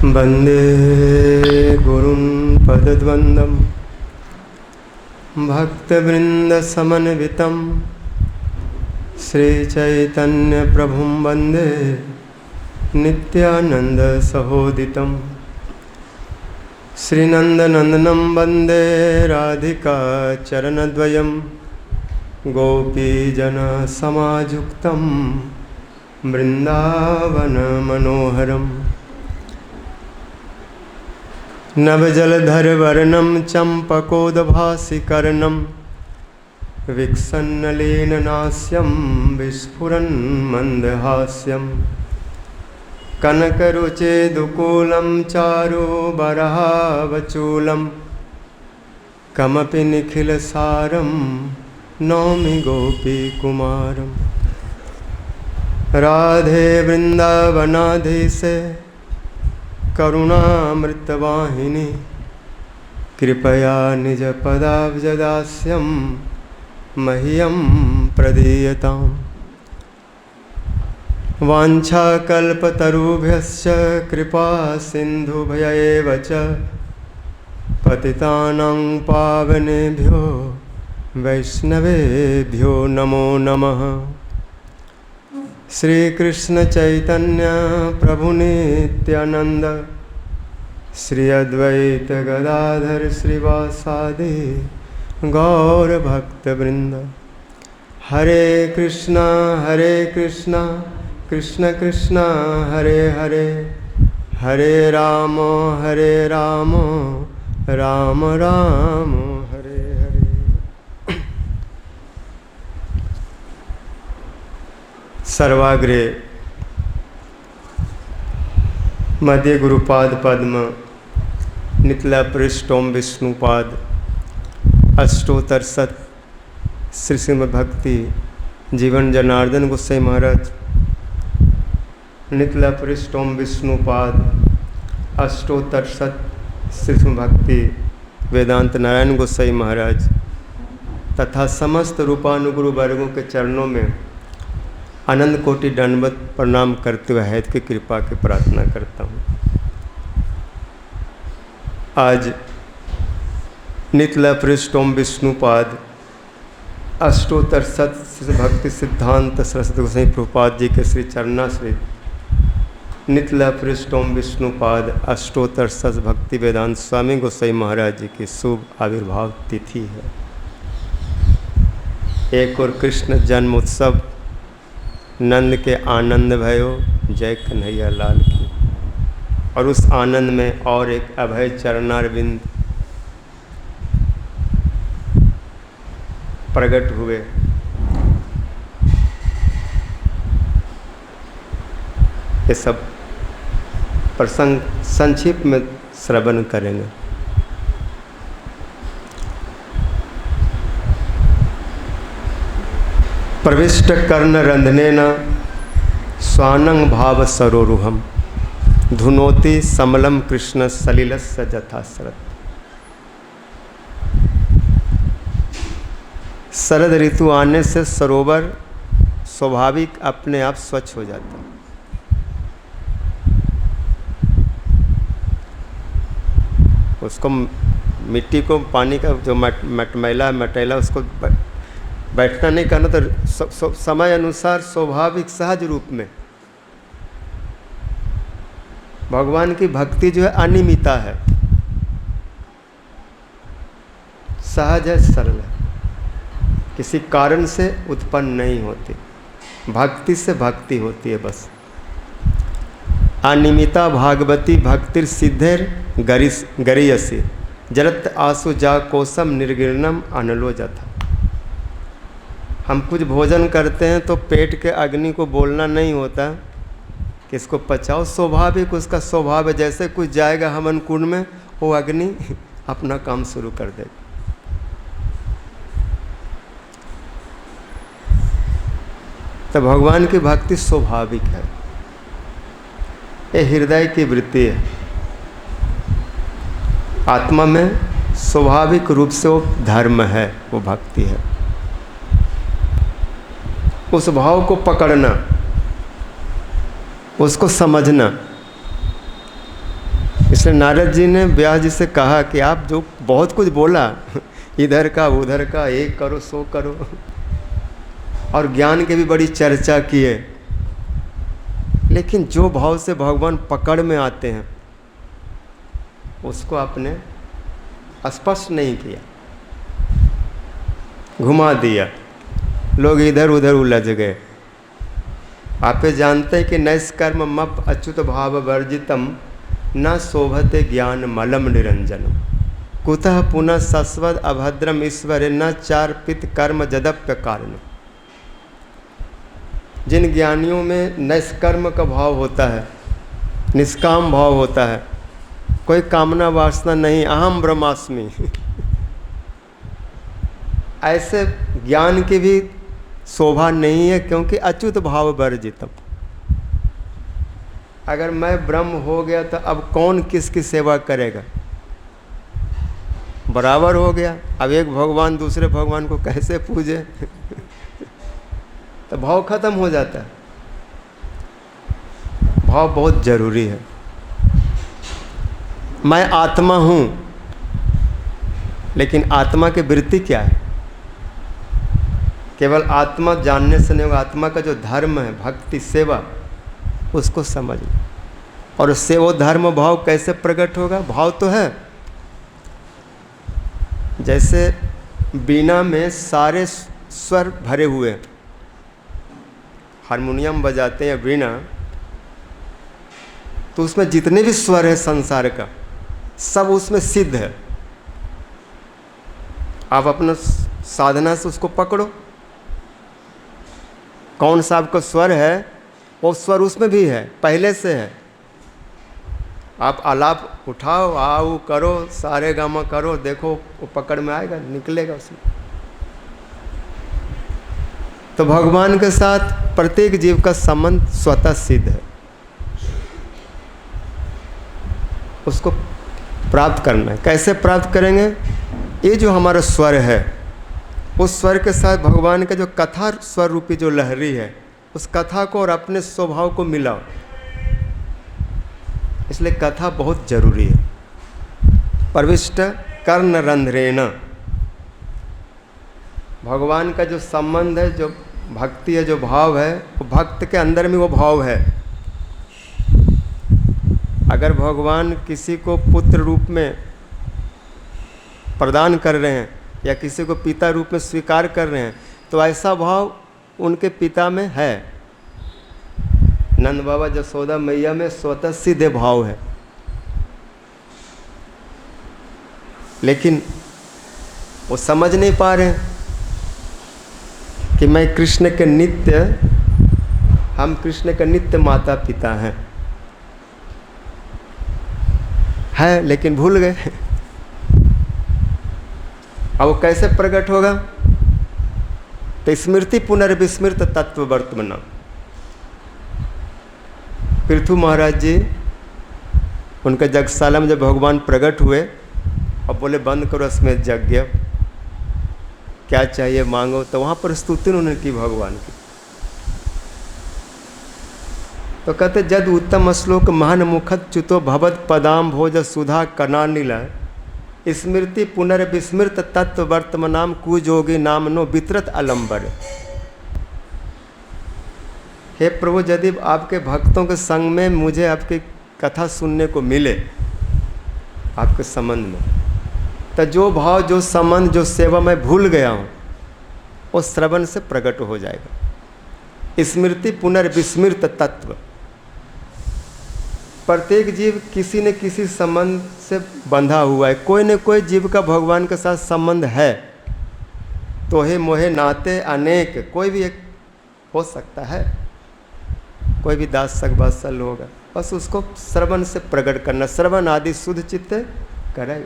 वंदे गुरुं पदद्वन्द्वं भक्तवृन्दसमन्वितं श्रीचैतन्यप्रभुं वन्दे नित्यानन्दसहोदितं श्रीनन्दनन्दनं वन्दे राधिका चरणद्वयं गोपीजनसमायुक्तं वृन्दावनमनोहरम् नवजलधरवर्णं चम्पकोद्भासिकर्णं विकसन्नलीननास्यं विस्फुरन्मन्दहास्यं कनकरुचिदुकूलं चारुबरहावचूलं कमपि निखिलसारं नौमि गोपीकुमारं राधे वृन्दावनाधीशे करुणामृतवाहिनी कृपया निजपदाब्जदास्यं मह्यं प्रदीयताम् वाञ्छाकल्पतरुभ्यश्च कृपा सिन्धुभ्यैव च पतितानां पावनेभ्यो वैष्णवेभ्यो नमो नमः। श्री कृष्ण चैतन्य प्रभु नित्यानंद श्री अद्वैत गदाधर श्रीवासादि गौर भक्त वृंद। हरे कृष्णा कृष्ण कृष्ण हरे हरे, हरे राम राम राम हरे हरे। सर्वाग्रे मध्य गुरुपाद पद्म नितला पृष्ठोम विष्णुपाद अष्टोत्तर सत श्री श्रीमद् भक्ति जीवन जनार्दन गोसाई महाराज नितला पृष्ठोम विष्णुपाद अष्टोत्तर सत श्री श्रीमद् भक्ति वेदांत नारायण गोसाई महाराज तथा समस्त रूपानुगुरु वर्गों के चरणों में अनंत कोटि दंडवत प्रणाम करते हुए हैत की कृपा की प्रार्थना करता हूँ। आज नितला पृष्ठोम विष्णुपाद अष्टोत्तर सत भक्ति सिद्धांत सरस्वती गोसाई प्रभुपाद जी के श्री चरणाश्रित नितला पृष्ठोम विष्णुपाद अष्टोत्तर सत भक्ति वेदांत स्वामी गोसाई महाराज जी की शुभ आविर्भाव तिथि है। एक और कृष्ण जन्म उत्सव नंद के आनंद भयो जय कन्हैया लाल की, और उस आनंद में और एक अभय चरणारविंद प्रकट हुए। ये सब प्रसंग संक्षिप्त में श्रवण करेंगे। प्रविष्ट कर्ण रंधनेन स्वानंग भाव सरोरुहम धुनोति समलम कृष्ण सलिलस्य जथासरत। शरद ऋतु आने से सरोवर स्वाभाविक अपने आप स्वच्छ हो जाता है। उसको मिट्टी को पानी का जो मटैला उसको बैठना नहीं करना, तो समय अनुसार स्वाभाविक सहज रूप में भगवान की भक्ति जो है अनियमिता है, सहज है, सरल है, किसी कारण से उत्पन्न नहीं होती। भक्ति से भक्ति होती है बस। अनियमिता भागवती भक्तिर सिद्धेर गरीयसी जरत आसु जा कोसम निर्गिरणम अनलो जथा। हम कुछ भोजन करते हैं तो पेट के अग्नि को बोलना नहीं होता कि इसको पचाओ, स्वाभाविक उसका स्वभाव है। जैसे कुछ जाएगा हवन कुंड में, वो अग्नि अपना काम शुरू कर देगा। तो भगवान की भक्ति स्वाभाविक है, ये हृदय की वृत्ति है। आत्मा में स्वाभाविक रूप से वो धर्म है, वो भक्ति है। उस भाव को पकड़ना, उसको समझना, इसलिए नारद जी ने व्यास जी से कहा कि आप जो बहुत कुछ बोला, इधर का उधर का, ये करो सो करो, और ज्ञान की भी बड़ी चर्चा की है, लेकिन जो भाव से भगवान पकड़ में आते हैं उसको आपने स्पष्ट नहीं किया, घुमा दिया, लोग इधर उधर उलझ गए। आप ये जानते हैं कि नैष्कर्म मप अच्युत भाव वर्जितम न शोभते ज्ञान मलम निरंजनम कुतः पुनः सस्वद अभद्रम ईश्वर न चार्पित कर्म जदप्य कारण। जिन ज्ञानियों में नैष्कर्म का भाव होता है, निष्काम भाव होता है, कोई कामना वासना नहीं, अहम ब्रह्मास्मि, ऐसे ज्ञान की भी शोभा नहीं है, क्योंकि अच्युत भाव वर्जितम। अगर मैं ब्रह्म हो गया तो अब कौन किसकी सेवा करेगा, बराबर हो गया। अब एक भगवान दूसरे भगवान को कैसे पूजे तो भाव खत्म हो जाता है। भाव बहुत जरूरी है। मैं आत्मा हूँ, लेकिन आत्मा की वृत्ति क्या है? केवल आत्मा जानने से नहीं होगा, आत्मा का जो धर्म है, भक्ति सेवा, उसको समझ लो। और उससे वो धर्म भाव कैसे प्रकट होगा? भाव तो है, जैसे बीना में सारे स्वर भरे हुए हैं, हारमोनियम बजाते हैं बीना, तो उसमें जितने भी स्वर है संसार का, सब उसमें सिद्ध है। आप अपना साधना से उसको पकड़ो, कौन सा आपका स्वर है, वो स्वर उसमें भी है, पहले से है। आप आलाप उठाओ, आओ करो, सारे गामा करो, देखो वो पकड़ में आएगा, निकलेगा उसमें। तो भगवान के साथ प्रत्येक जीव का संबंध स्वतः सिद्ध है, उसको प्राप्त करना है। कैसे प्राप्त करेंगे? ये जो हमारा स्वर है, उस स्वर के साथ भगवान का जो कथा स्वर रूपी जो लहरी है, उस कथा को और अपने स्वभाव को मिलाओ। इसलिए कथा बहुत जरूरी है। प्रविष्ट कर्ण रंध्रेण, भगवान का जो संबंध है, जो भक्ति है, जो भाव है, वो भक्त के अंदर में वो भाव है। अगर भगवान किसी को पुत्र रूप में प्रदान कर रहे हैं या किसी को पिता रूप में स्वीकार कर रहे हैं, तो ऐसा भाव उनके पिता में है। नंद बाबा जसोदा मैया में स्वतः सिद्ध भाव है, लेकिन वो समझ नहीं पा रहे हैं कि मैं कृष्ण के नित्य, हम कृष्ण के नित्य माता पिता हैं, है, लेकिन भूल गए। अब वो कैसे प्रकट होगा? तो स्मृति पुनर्विस्मृत तत्व वर्तमान। पृथु महाराज जी, उनके जगशाला में जब भगवान प्रकट हुए और बोले बंद करो अश्वमेध यज्ञ, क्या चाहिए मांगो, तो वहाँ पर स्तुति उन्होंने की भगवान की। तो कहते जद उत्तम श्लोक महान मुखत च्युतो भवद पदाम भोज सुधा कनानीला स्मृति पुनर्विस्मृत तत्व वर्तमानाम कुजोगी नाम नो वितरत अलंबर। हे प्रभु, यदि आपके भक्तों के संग में मुझे आपकी कथा सुनने को मिले, आपके संबंध में, तो जो भाव, जो संबंध, जो सेवा मैं भूल गया हूँ, वो श्रवण से प्रकट हो जाएगा। स्मृति पुनर्विस्मृत तत्व। प्रत्येक जीव किसी न किसी संबंध से बंधा हुआ है, कोई न कोई जीव का भगवान के साथ संबंध है। तोहे मोहे नाते अनेक, कोई भी एक हो सकता है, कोई भी दास सक बासल होगा, बस उसको श्रवण से प्रकट करना। श्रवण आदि शुद्ध चित्त करे,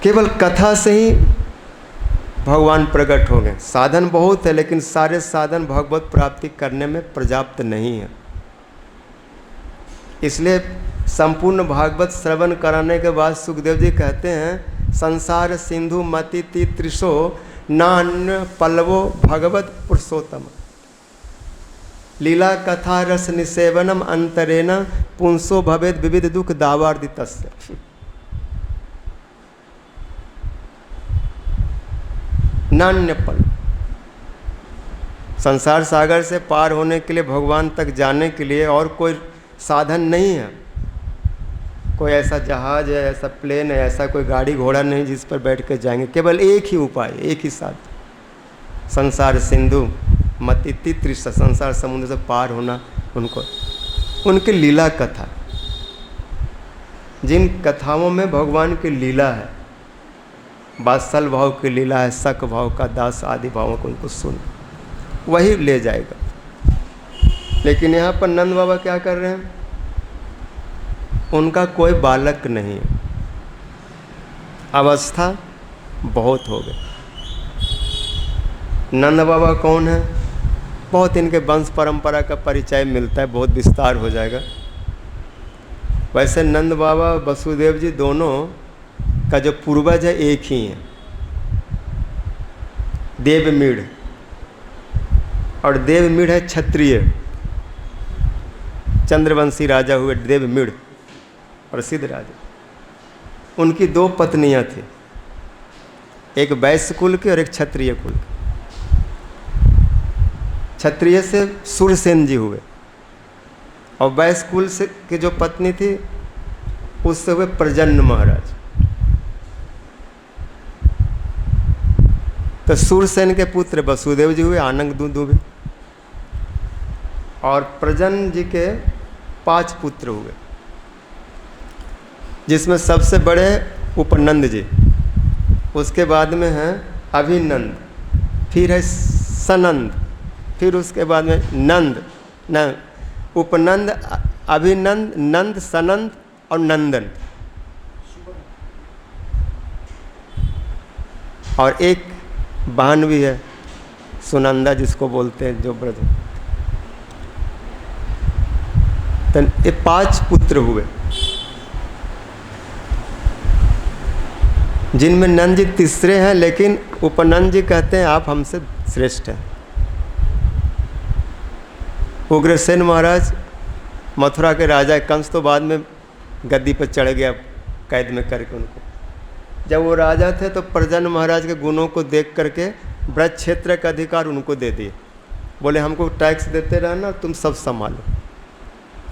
केवल कथा से ही भगवान प्रकट होंगे। साधन बहुत है, लेकिन सारे साधन भगवत प्राप्ति करने में पर्याप्त नहीं है। इसलिए संपूर्ण भागवत श्रवण कराने के बाद सुखदेव जी कहते हैं, संसार सिंधु मति तीत्रिशो नान्य पल्लवो भगवत पुरुषोत्तम। लीला कथा रस निसेवनम अंतरेण पुंसो भवेद विविध दुख दावार्दितस्य। नान्य पल, संसार सागर से पार होने के लिए, भगवान तक जाने के लिए और कोई साधन नहीं है। कोई ऐसा जहाज है, ऐसा प्लेन है, ऐसा कोई गाड़ी घोड़ा नहीं जिस पर बैठ के जाएंगे। केवल एक ही उपाय, एक ही साथ, संसार सिंधु मतिति तृष, संसार समुद्र से पार होना। उनको उनकी लीला कथा, जिन कथाओं में भगवान की लीला है, वात्सल भाव की लीला है, शक भाव का, दास आदि भावों को उनको सुन, वही ले जाएगा। लेकिन यहाँ पर नंद बाबा क्या कर रहे हैं? उनका कोई बालक नहीं है, अवस्था बहुत हो गई। नंद बाबा कौन है? बहुत इनके वंश परंपरा का परिचय मिलता है, बहुत विस्तार हो जाएगा। वैसे नंद बाबा वसुदेव जी दोनों का जो पूर्वज है एक ही है, देवमीढ़। और देवमीढ़ है क्षत्रिय, चंद्रवंशी राजा हुए देवमीढ़, प्रसिद्ध राजा। उनकी दो पत्नियां थी, एक वैश्य कुल की और एक क्षत्रिय कुल की। क्षत्रिय से सूरसेन जी हुए, और वैश्य कुल से की जो पत्नी थी उससे हुए प्रजन्न महाराज। तो सूरसेन के पुत्र वसुदेव जी हुए, आनंद दुंदुभि। और प्रजन्न जी के 5 पुत्र हुए, जिसमें सबसे बड़े उपनंद जी, उसके बाद में है अभिनंद, फिर है सनंद, फिर उसके बाद में नंद, उपनंद, अभिनंद, नंद, सनंद और नंदन। और एक बहन भी है सुनंदा, जिसको बोलते हैं, जो ब्रज। तो ये 5 पुत्र हुए, जिनमें नंद जी तीसरे हैं, लेकिन उपनंद जी कहते हैं आप हमसे श्रेष्ठ हैं। उग्रसेन महाराज मथुरा के राजा, कंस तो बाद में गद्दी पर चढ़ गया कैद में करके उनको। जब वो राजा थे तो प्रजन्न महाराज के गुणों को देख करके ब्रज क्षेत्र का अधिकार उनको दे दिए। बोले हमको टैक्स देते रहना, तुम सब संभालो।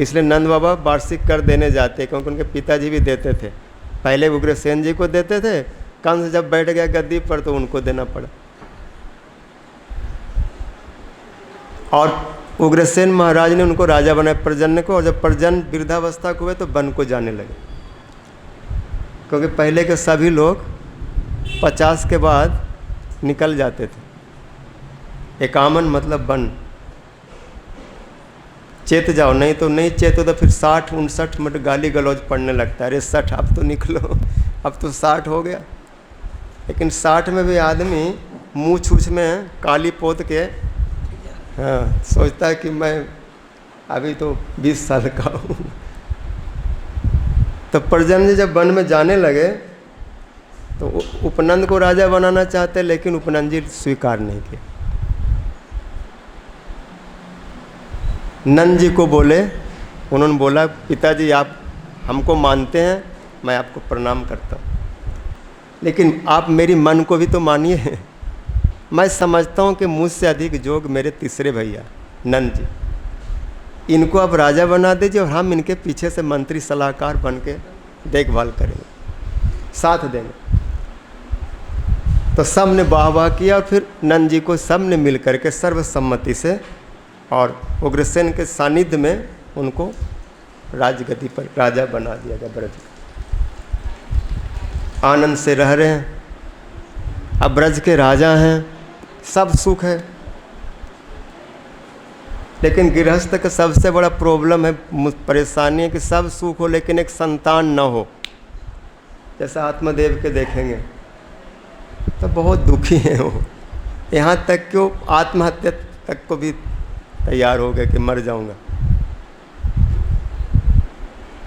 इसलिए नंद बाबा वार्षिक कर देने जाते, क्योंकि उनके पिताजी भी देते थे। पहले उग्रसेन जी को देते थे, कंस जब बैठ गया गद्दी पर तो उनको देना पड़ा। और उग्रसेन महाराज ने उनको राजा बनाया, प्रजन्न को। और जब प्रजन्न वृद्धावस्था को हुए तो वन को जाने लगे, क्योंकि पहले के सभी लोग 50 के बाद निकल जाते थे। एकामन मतलब वन, चेत जाओ, नहीं तो नहीं चेतो तो फिर 60-59 मिनट गाली गलौज पड़ने लगता है। अरे 60 अब तो निकलो, अब तो 60 हो गया। लेकिन 60 में भी आदमी मुँह छूछ में काली पोत के हाँ सोचता है कि मैं अभी तो 20 साल का हूँ। तो प्रजन्न जी जब वन में जाने लगे तो उपनंद को राजा बनाना चाहते, लेकिन उपनंद जी स्वीकार नहीं किया। नंद जी को बोले, उन्होंने बोला पिताजी आप हमको मानते हैं, मैं आपको प्रणाम करता हूँ, लेकिन आप मेरी मन को भी तो मानिए। मैं समझता हूँ कि मुझसे अधिक जोग मेरे तीसरे भैया नंद जी, इनको आप राजा बना दीजिए और हम इनके पीछे से मंत्री सलाहकार बन के देखभाल करेंगे, साथ देंगे। तो सब ने वाह वाह किया और फिर नंद जी को सब ने मिल करके सर्वसम्मति से और उग्रसेन के सानिध्य में उनको राजगद्दी पर राजा बना दिया गया। ब्रज आनंद से रह रहे हैं, अब ब्रज के राजा हैं, सब सुख है। लेकिन गृहस्थ का सबसे बड़ा प्रॉब्लम है, परेशानी है कि सब सुख हो लेकिन एक संतान न हो। जैसा आत्मदेव के देखेंगे तो बहुत दुखी हैं वो, यहाँ तक कि वो आत्महत्या तक को भी तैयार हो गए कि मर जाऊंगा।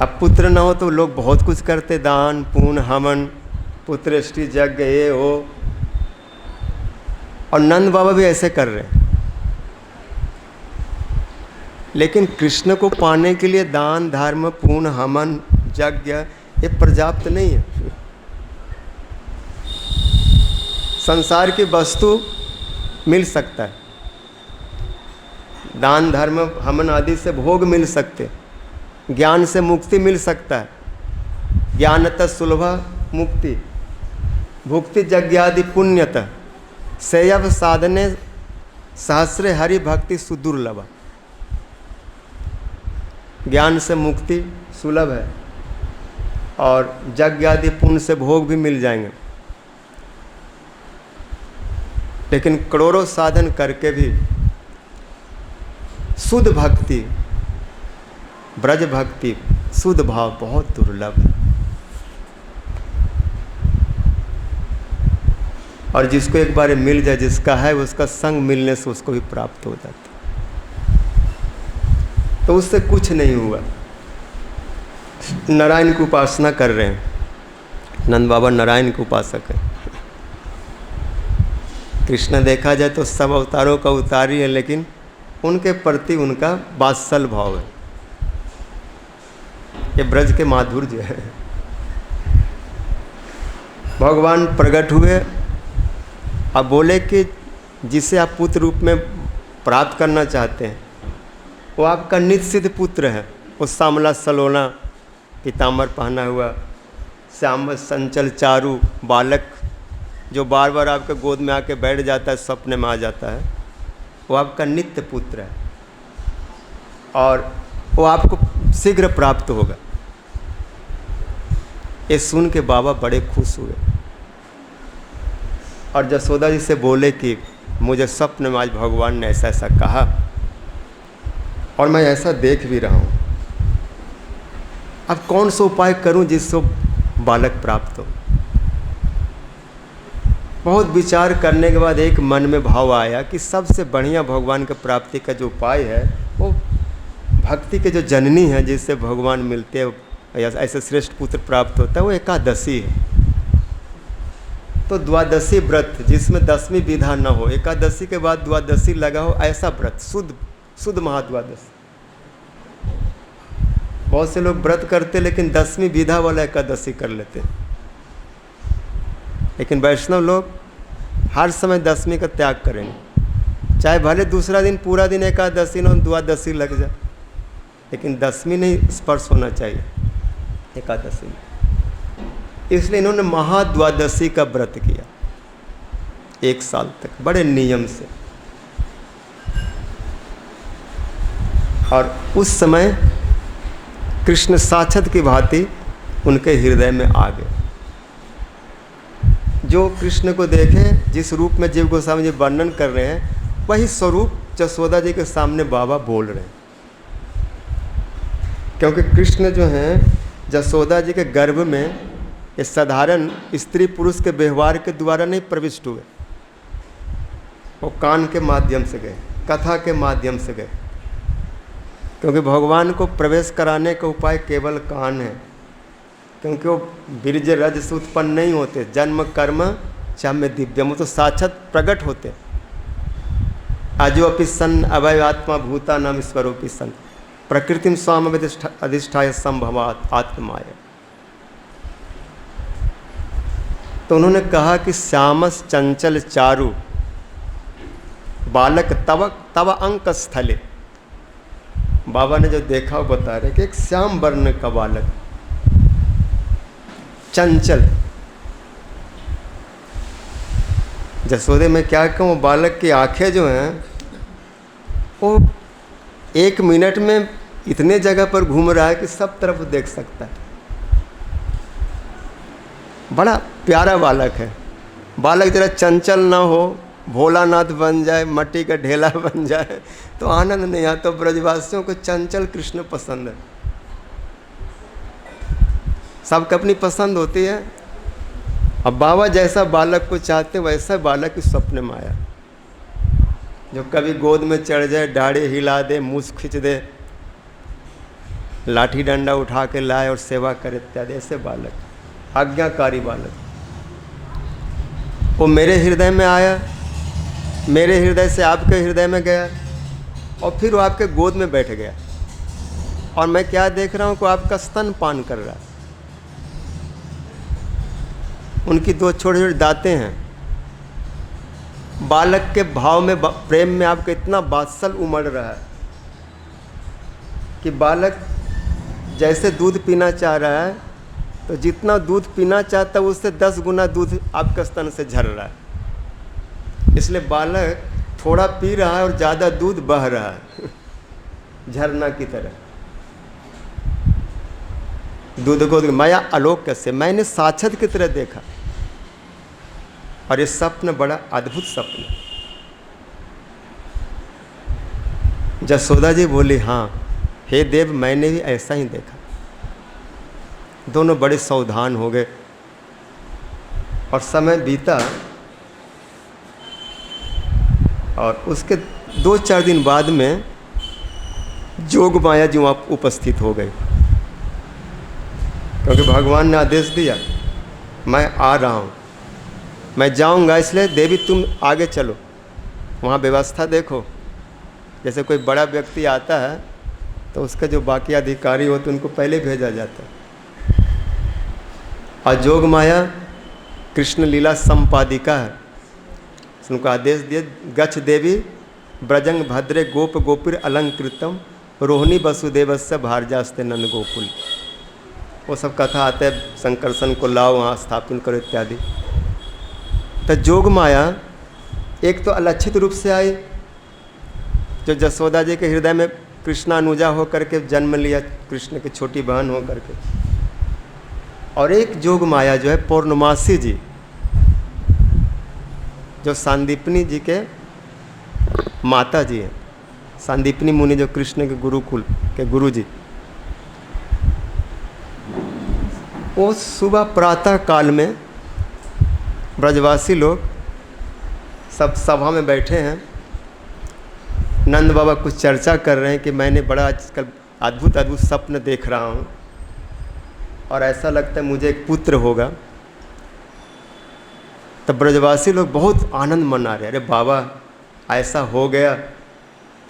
अब पुत्र न हो तो लोग बहुत कुछ करते, दान पुण्य हवन पुत्रेष्टि यज्ञ ये हो, और नंद बाबा भी ऐसे कर रहे हैं। लेकिन कृष्ण को पाने के लिए दान धर्म पुण्य हवन यज्ञ ये पर्याप्त नहीं है। संसार की वस्तु मिल सकता है, दान धर्म हवन आदि से भोग मिल सकते, ज्ञान से मुक्ति मिल सकता है, ज्ञानतः सुलभा मुक्ति, भुक्ति यज्ञादि पुण्यतः सेयव साधने सहस्रे हरि भक्ति सुदुर्लभ। ज्ञान से मुक्ति सुलभ है और यज्ञ आदि पुण्य से भोग भी मिल जाएंगे, लेकिन करोड़ों साधन करके भी शुद्ध भक्ति, ब्रज भक्ति, शुद्ध भाव बहुत दुर्लभ है। और जिसको एक बार मिल जाए, जिसका है, उसका संग मिलने से उसको भी प्राप्त हो जाता, तो उससे कुछ नहीं हुआ। नारायण की उपासना कर रहे हैं, नंद बाबा नारायण के उपासक है। कृष्ण देखा जाए तो सब अवतारों का उतारी है, लेकिन उनके प्रति उनका वात्सल भाव है। ये ब्रज के माधुर्य है। भगवान प्रकट हुए, अब बोले कि जिसे आप पुत्र रूप में प्राप्त करना चाहते हैं वो आपका नित्य सिद्ध पुत्र है। वो श्यामला सलोना पीताम्बर पहना हुआ श्याम संचल चारु बालक जो बार बार आपके गोद में आके बैठ जाता है, सपने में आ जाता है, वो आपका नित्य पुत्र है और वो आपको शीघ्र प्राप्त होगा। ये सुन के बाबा बड़े खुश हुए और जसोदा जी से बोले कि मुझे स्वप्न में आज भगवान ने ऐसा ऐसा कहा और मैं ऐसा देख भी रहा हूँ। अब कौन सा उपाय करूँ जिससे बालक प्राप्त हो। बहुत विचार करने के बाद एक मन में भाव आया कि सबसे बढ़िया भगवान के प्राप्ति का जो उपाय है वो भक्ति के जो जननी है, जिससे भगवान मिलते हैं या ऐसे श्रेष्ठ पुत्र प्राप्त होता है, वो एकादशी है। तो द्वादशी व्रत जिसमें 10वीं विधा न हो, एकादशी के बाद द्वादशी लगा हो, ऐसा व्रत शुद्ध महाद्वादशी। बहुत से लोग व्रत करते लेकिन 10वीं विधा वाला एकादशी कर लेते, लेकिन वैष्णव लोग हर समय 10वीं का त्याग करेंगे, चाहे भले दूसरा दिन पूरा दिन एकादशी न द्वादशी लग जाए, लेकिन 10वीं नहीं स्पर्श होना चाहिए एकादशी में। इसलिए इन्होंने महाद्वादशी का व्रत किया 1 साल तक बड़े नियम से। और उस समय कृष्ण साक्षात की भांति उनके हृदय में आ गए। जो कृष्ण को देखे, जिस रूप में जीव गोस्वामी जी वर्णन कर रहे हैं, वही स्वरूप जसोदा जी के सामने बाबा बोल रहे हैं। क्योंकि कृष्ण जो हैं जसोदा जी के गर्भ में ये साधारण स्त्री पुरुष के व्यवहार के द्वारा नहीं प्रविष्ट हुए, वो कान के माध्यम से गए, कथा के माध्यम से गए। क्योंकि भगवान को प्रवेश कराने का उपाय केवल कान है, क्योंकि वो बीज रज से उत्पन्न नहीं होते, जन्म कर्म चाहे दिव्यम, वो तो साक्षात प्रकट होते। आजो अपि सन अवय आत्मा भूता नाम ईश्वरोपि सन प्रकृतिम स्वाम अधिष्ठाय संभवात आत्माय। तो उन्होंने कहा कि श्यामस चंचल चारु बालक तव अंक स्थले। बाबा ने जो देखा वो बता रहे कि एक श्याम वर्ण का बालक, चंचल। जसोदे में क्या कहूँ, बालक की आंखें जो हैं वो 1 मिनट में इतने जगह पर घूम रहा है कि सब तरफ देख सकता है। बड़ा प्यारा बालक है। बालक जरा चंचल ना हो, भोलानाथ बन जाए, मट्टी का ढेला बन जाए तो आनंद नहीं आता। तो ब्रजवासियों को चंचल कृष्ण पसंद है। सबको अपनी पसंद होती है। अब बाबा जैसा बालक को चाहते वैसा बालक इस सपने में आया, जो कभी गोद में चढ़ जाए, दाढ़ी हिला दे, मूछ खींच दे, लाठी डंडा उठा के लाए और सेवा करे इत्यादि। ऐसे बालक, आज्ञाकारी बालक, वो मेरे हृदय में आया, मेरे हृदय से आपके हृदय में गया। और फिर वो आपके गोद में बैठ गया और मैं क्या देख रहा हूँ कि आपका स्तन पान कर रहा है। उनकी 2 छोटे छोटे दांतें हैं। बालक के भाव में, प्रेम में आपका इतना वात्सल उमड़ रहा है कि बालक जैसे दूध पीना चाह रहा है तो जितना दूध पीना चाहता है उससे 10 गुना दूध आपका स्तन से झर रहा है। इसलिए बालक थोड़ा पी रहा है और ज़्यादा दूध बह रहा है झरना की तरह। दूध को माया आलोक से मैंने साक्षात की तरह देखा। और ये स्वप्न बड़ा अद्भुत स्वप्न। जसोदा जी बोली, हाँ हे देव, मैंने भी ऐसा ही देखा। दोनों बड़े सावधान हो गए और समय बीता और उसके 2-4 दिन बाद में जोग माया जी वहाँ उपस्थित हो गए, क्योंकि भगवान ने आदेश दिया मैं आ रहा हूँ, मैं जाऊँगा, इसलिए देवी तुम आगे चलो, वहाँ व्यवस्था देखो। जैसे कोई बड़ा व्यक्ति आता है तो उसके जो बाकी अधिकारी होते उनको पहले भेजा जाता है। और जोग माया कृष्ण लीला संपादिका है, उनको आदेश दिए गच्छ देवी ब्रजंग भद्रे गोप गोपिर अलंकृतम रोहिणी वसुदेवस्य भारजास्ते नंद गोकुल। वो सब कथा आते हैं, संकर्षण को लाओ वहाँ स्थापित करो इत्यादि। तो जोग माया एक तो अलक्षित रूप से आई, जो जसोदा जी के हृदय में कृष्णानुजा होकर के जन्म लिया, कृष्ण की छोटी बहन होकर के। और एक जोग माया जो है पौर्णमासी जी, जो सांदीपनी जी के माता जी हैं। सांदीपनी मुनि जो कृष्ण के गुरुकुल के गुरु जी, वो सुबह प्रातः काल में ब्रजवासी लोग सब सभा में बैठे हैं। नंद बाबा कुछ चर्चा कर रहे हैं कि मैंने बड़ा आजकल अद्भुत अद्भुत स्वप्न देख रहा हूँ और ऐसा लगता है मुझे एक पुत्र होगा। तब ब्रजवासी लोग बहुत आनंद मना रहे, अरे बाबा ऐसा हो गया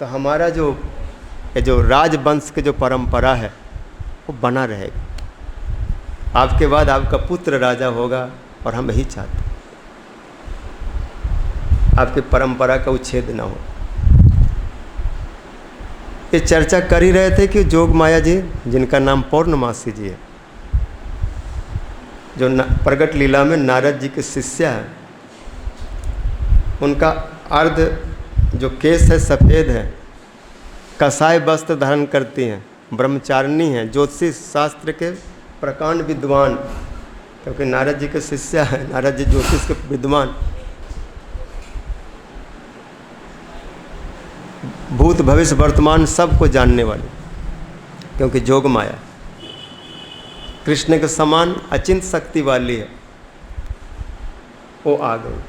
तो हमारा जो राजवंश के जो परंपरा है वो बना रहेगा, आपके बाद आपका पुत्र राजा होगा और हम यही चाहते हैं, आपकी परंपरा का उच्छेद ना हो। ये चर्चा कर ही रहे थे कि जोग माया जी, जिनका नाम पौर्णमासी जी है, जो प्रगट लीला में नारद जी के शिष्य हैं, उनका अर्ध जो केस है सफ़ेद है, कसाय वस्त्र धारण करती हैं, ब्रह्मचारिणी हैं, ज्योतिष शास्त्र के प्रकांड विद्वान, क्योंकि नारद जी के शिष्य हैं, नारद जी ज्योतिष के विद्वान, भूत भविष्य वर्तमान सबको जानने वाले। क्योंकि जोग माया कृष्ण के समान अचिंत शक्ति वाली है, वो आ गई।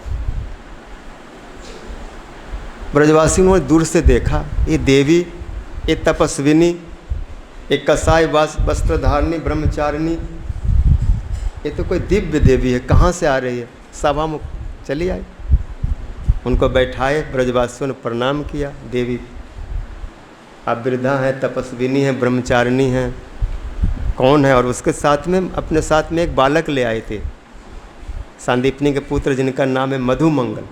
ब्रजवासियों ने दूर से देखा, ये देवी, ये तपस्विनी, ये कसाय वस्त्रधारिणी ब्रह्मचारिणी, ये तो कोई दिव्य देवी है, कहाँ से आ रही है। सभा में चली आई, उनको बैठाए, ब्रजवासियों ने प्रणाम किया। देवी आप वृद्धा हैं, तपस्विनी हैं, ब्रह्मचारिणी हैं, कौन है? और उसके साथ में अपने साथ में एक बालक ले आए थे, सांदीपनी के पुत्र, जिनका नाम है मधुमंगल।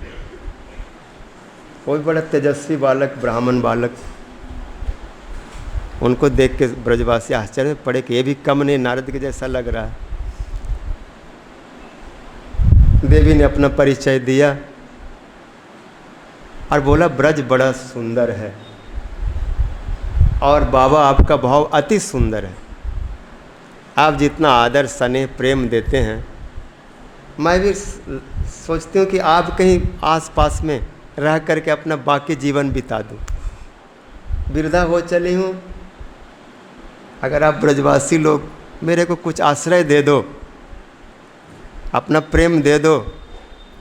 वो भी बड़ा तेजस्वी बालक, ब्राह्मण बालक। उनको देख के ब्रजवासी आश्चर्य में पड़े कि ये भी कम नहीं, नारद के जैसा लग रहा है। देवी ने अपना परिचय दिया और बोला ब्रज बड़ा सुंदर है और बाबा आपका भाव अति सुंदर है, आप जितना आदर स्नेह प्रेम देते हैं, मैं भी सोचती हूँ कि आप कहीं आसपास में रह करके अपना बाकी जीवन बिता दूँ। वृद्धा हो चली हूँ, अगर आप ब्रजवासी लोग मेरे को कुछ आश्रय दे दो, अपना प्रेम दे दो,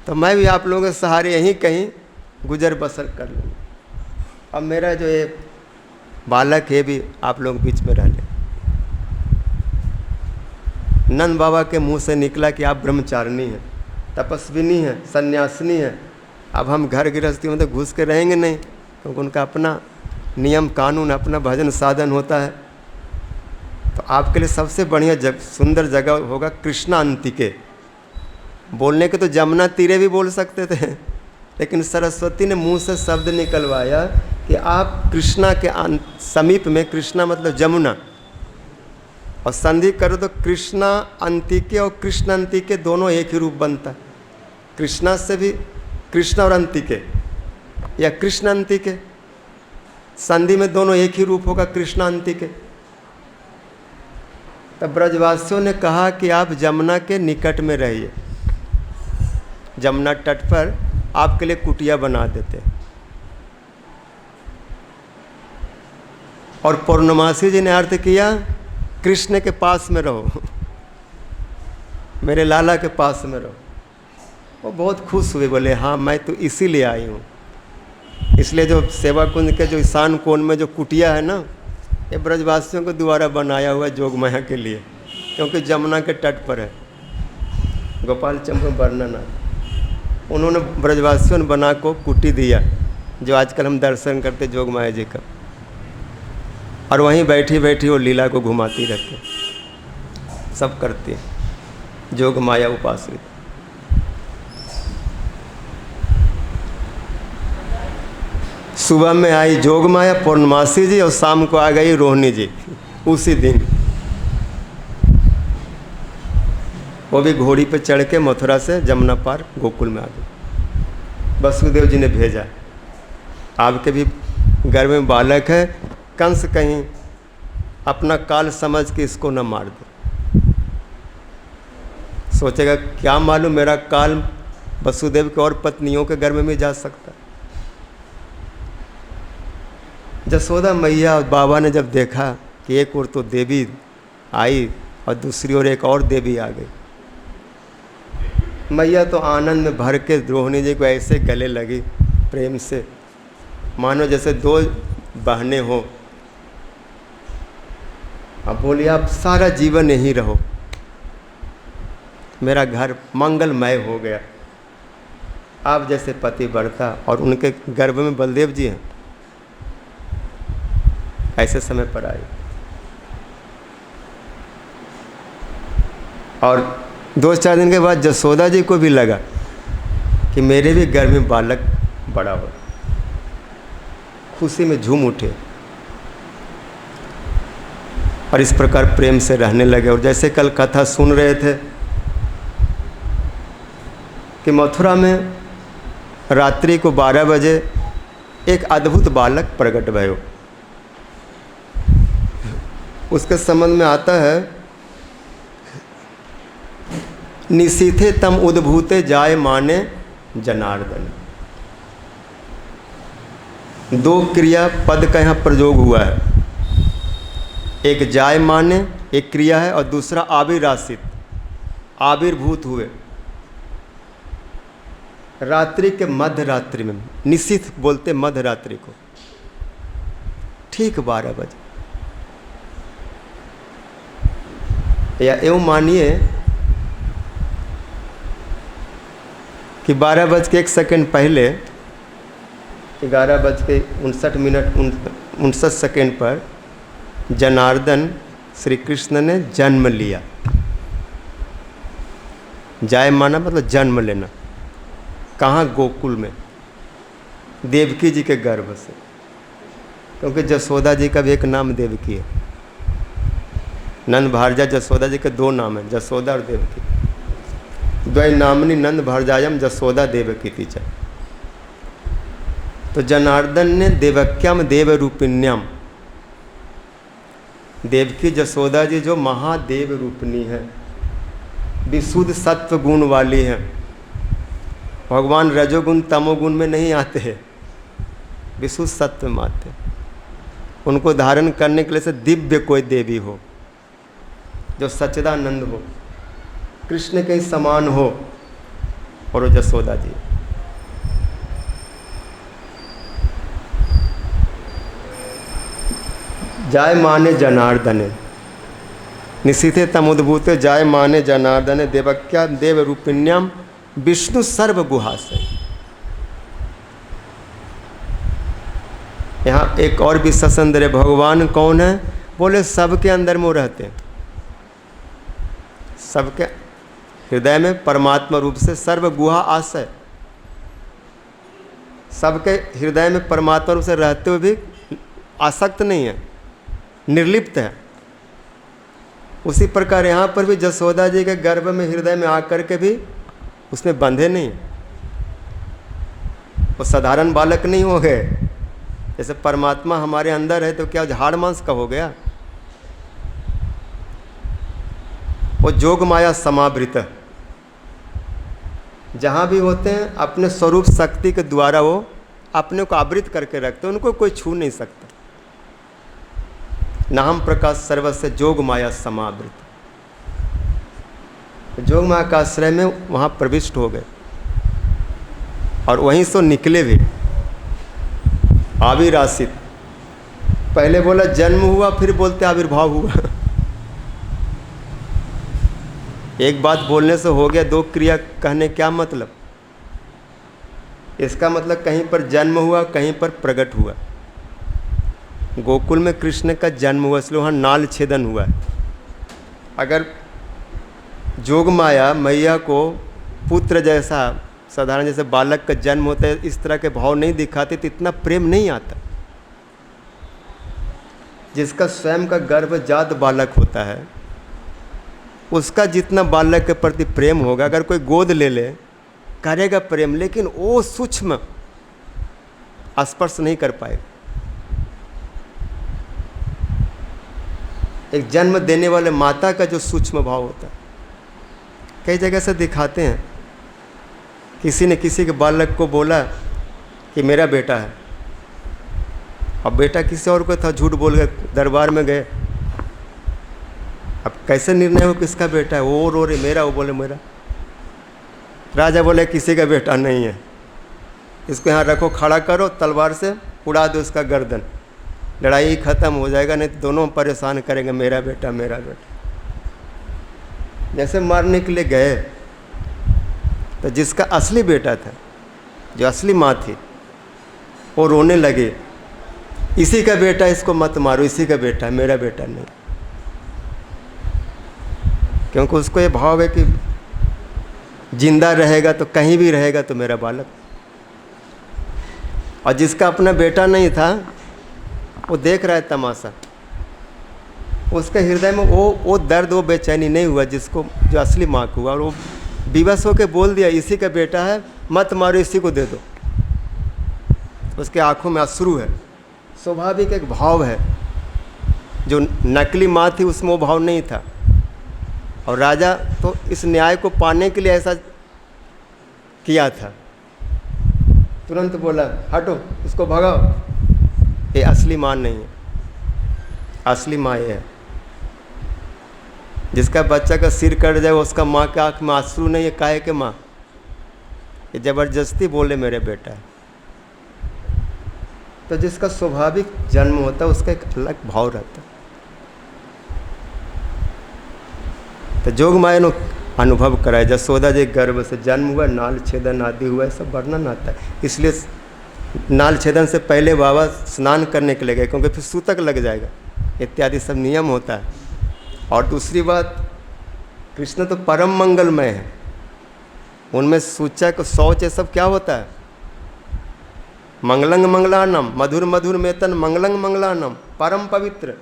तो मैं भी आप लोगों के सहारे यहीं कहीं गुजर बसर कर लूँ। अब मेरा जो ये बालक है भी आप लोग बीच में रह लें। नंद बाबा के मुंह से निकला कि आप ब्रह्मचारिणी हैं, तपस्विनी हैं, सन्यासिनी हैं। अब हम घर गृहस्थी में तो घुस के रहेंगे नहीं, क्योंकि उनका अपना नियम कानून, अपना भजन साधन होता है। तो आपके लिए सबसे बढ़िया सुंदर जगह होगा कृष्णांतिके। बोलने के तो जमुना तीरे भी बोल सकते थे, लेकिन सरस्वती ने मुंह से शब्द निकलवाया कि आप कृष्णा के समीप में, कृष्णा मतलब जमुना, और संधि करो तो कृष्णा अंतिके और कृष्ण अंतिके दोनों एक ही रूप बनता है। कृष्णा से भी कृष्ण और अंतिके या कृष्ण अंतिके, संधि में दोनों एक ही रूप होगा, कृष्ण अंतिके। तब ब्रजवासियों ने कहा कि आप जमुना के निकट में रहिए, जमुना तट पर आपके लिए कुटिया बना देते। और पूर्णमासी जी ने अर्थ किया कृष्ण के पास में रहो, मेरे लाला के पास में रहो। वो बहुत खुश हुए, बोले हाँ मैं तो इसीलिए आई हूँ। इसलिए जो सेवा कुंज के जो ईशान कोण में जो कुटिया है ना, ये ब्रजवासियों को द्वारा बनाया हुआ जोगमाया के लिए, क्योंकि जमुना के तट पर है। गोपाल चंद्र वर्णन उन्होंने ब्रजवासियों ने बना को कुटी दिया, जो आजकल हम दर्शन करते जोगमाया जी का। और वहीं बैठी बैठी वो लीला को घुमाती रहती, सब करती है जोग माया उपासित। सुबह में आई जोग माया पूर्णमासी जी, और शाम को आ गई रोहिणी जी उसी दिन। वो भी घोड़ी पे चढ़ के मथुरा से जमुना पार गोकुल में आ गई। वसुदेव जी ने भेजा, आपके भी घर में बालक है, कंस कहीं अपना काल समझ के इसको न मार दे। सोचेगा क्या मालूम मेरा काल वसुदेव के और पत्नियों के घर में भी जा सकता। जसोदा मैया और बाबा ने जब देखा कि एक ओर तो देवी आई और दूसरी ओर एक और देवी आ गई, मैया तो आनंद में भर के रोहिणी जी को ऐसे गले लगी प्रेम से, मानो जैसे दो बहनें हो। अब बोली आप सारा जीवन यहीं रहो, मेरा घर मंगलमय हो गया। आप जैसे पति बढ़ता, और उनके गर्भ में बलदेव जी हैं। ऐसे समय पर आई, और 2-4 दिन के बाद जसोदा जी को भी लगा कि मेरे भी घर में बालक बड़ा हो। खुशी में झूम उठे और इस प्रकार प्रेम से रहने लगे। और जैसे कल कथा सुन रहे थे कि मथुरा में रात्रि को 12 बजे एक अद्भुत बालक प्रकट भयो। उसके संबंध में आता है, निशीथे तम उद्भूते जाय माने जनार्दन। 2 क्रिया पद का यहाँ प्रयोग हुआ है, एक जाय माने एक क्रिया है, और दूसरा आविरासित, आविर्भूत हुए। रात्रि के मध्य रात्रि में, निशीथ बोलते मध्य रात्रि को, ठीक 12 बजे, या एवं मानिए कि 12:01 पहले, 11:59 पर जनार्दन श्री कृष्ण ने जन्म लिया। जाय माना मतलब जन्म लेना। कहाँ? गोकुल में, देवकी जी के गर्भ से, क्योंकि जसोदा जी का भी एक नाम देवकी है। नंद भारजा जसोदा जी के 2 नाम हैं, जसोदा और देवकी। द्वय नामनी नंद भारजायम जसोदा देवकी तीचा। तो जनार्दन ने देवक्यम देव रूपिण्यम, देवकी जसोदा जी जो महादेव रूपिणी है, विशुद्ध सत्व गुण वाली हैं। भगवान रजोगुण तमोगुण में नहीं आते हैं, विशुद्ध सत्व में आते। उनको धारण करने के लिए से दिव्य कोई देवी हो, जो सच्चिदानंद हो, कृष्ण के समान हो, और वो जसोदा जी। जाय माने जनार्दने, निशीथे तमुद्भूते जाय माने जनार्दने, देवक्या देव रूपिण्याम विष्णु सर्व गुहासे। यहाँ एक और भी ससंदर है, भगवान कौन है? बोले सबके अंदर में वो रहते हैं, सबके हृदय में परमात्मा रूप से सर्वगुहा आश्रय, सबके हृदय में परमात्मा रूप से रहते हुए भी आसक्त नहीं है, निर्लिप्त है। उसी प्रकार यहाँ पर भी जसोदा जी के गर्भ में हृदय में आकर के भी उसमें बंधे नहीं, वो साधारण बालक नहीं हो गए। जैसे परमात्मा हमारे अंदर है तो क्या झाड़ मांस का हो गया? वो जोग माया समावृत, जहाँ भी होते हैं अपने स्वरूप शक्ति के द्वारा वो अपने को आवृत करके रखते हैं, उनको कोई छू नहीं सकता। नाम प्रकाश सर्वस्य जोग माया समावृत, जोग माया का आश्रय में वहाँ प्रविष्ट हो गए और वहीं से निकले भी आविरासित। पहले बोला जन्म हुआ, फिर बोलते आविर्भाव हुआ। एक बात बोलने से हो गया, दो क्रिया कहने क्या मतलब? इसका मतलब कहीं पर जन्म हुआ, कहीं पर प्रकट हुआ। गोकुल में कृष्ण का जन्म हुआ, इसलिए वहाँ नाल छेदन हुआ है। अगर जोग माया मैया को पुत्र जैसा साधारण जैसे बालक का जन्म होता है, इस तरह के भाव नहीं दिखाते तो इतना प्रेम नहीं आता। जिसका स्वयं का गर्भजात बालक होता है, उसका जितना बालक के प्रति प्रेम होगा, अगर कोई गोद ले ले करेगा प्रेम, लेकिन वो सूक्ष्म स्पर्श नहीं कर पाएगा। एक जन्म देने वाले माता का जो सूक्ष्म भाव होता है, कई जगह से दिखाते हैं। किसी ने किसी के बालक को बोला कि मेरा बेटा है, अब बेटा किसी और को था, झूठ बोल गए, दरबार में गए। अब कैसे निर्णय हो किसका बेटा है? वो रो रहे मेरा, वो बोले मेरा। राजा बोले किसी का बेटा नहीं है, इसको यहाँ रखो, खड़ा करो, तलवार से उड़ा दो इसका गर्दन, लड़ाई खत्म हो जाएगा, नहीं तो दोनों परेशान करेंगे, मेरा बेटा मेरा बेटा। जैसे मारने के लिए गए तो जिसका असली बेटा था, जो असली माँ थी, वो रोने लगे, इसी का बेटा, इसको मत मारो, इसी का बेटा है, मेरा बेटा नहीं। क्योंकि उसको ये भाव है कि जिंदा रहेगा तो कहीं भी रहेगा तो मेरा बालक। और जिसका अपना बेटा नहीं था, वो देख रहा है तमाशा, उसके हृदय में वो दर्द, वो बेचैनी नहीं हुआ जिसको, जो असली माँ को हुआ। और वो विवश होकर बोल दिया इसी का बेटा है, मत मारो, इसी को दे दो। उसके आंखों में अश्रु है, स्वाभाविक एक भाव है। जो नकली माँ थी उसमें वो भाव नहीं था। और राजा तो इस न्याय को पाने के लिए ऐसा किया था, तुरंत बोला हटो, इसको भगाओ, ये असली माँ नहीं है, असली माँ ये है। जिसका बच्चा का सिर कट जाए उसका माँ के आँख में आंसू नहीं है, काहे के माँ? ये ज़बरदस्ती बोले मेरे बेटा है। तो जिसका स्वाभाविक जन्म होता है उसका एक अलग भाव रहता है। तो जोग माया ने अनुभव कराया, जसोदा जी गर्भ से जन्म हुआ, नाल छेदन आदि हुआ, सब वर्णन आता है। इसलिए नाल छेदन से पहले बाबा स्नान करने के लिए गए, क्योंकि फिर सूतक लग जाएगा इत्यादि सब नियम होता है। और दूसरी बात, कृष्ण तो परम मंगलमय है, उनमें सूचक शौच ये सब क्या होता है? मंगलंग मंगलानम, मधुर मधुर मेतन मंगलंग मंगलानम, परम पवित्र।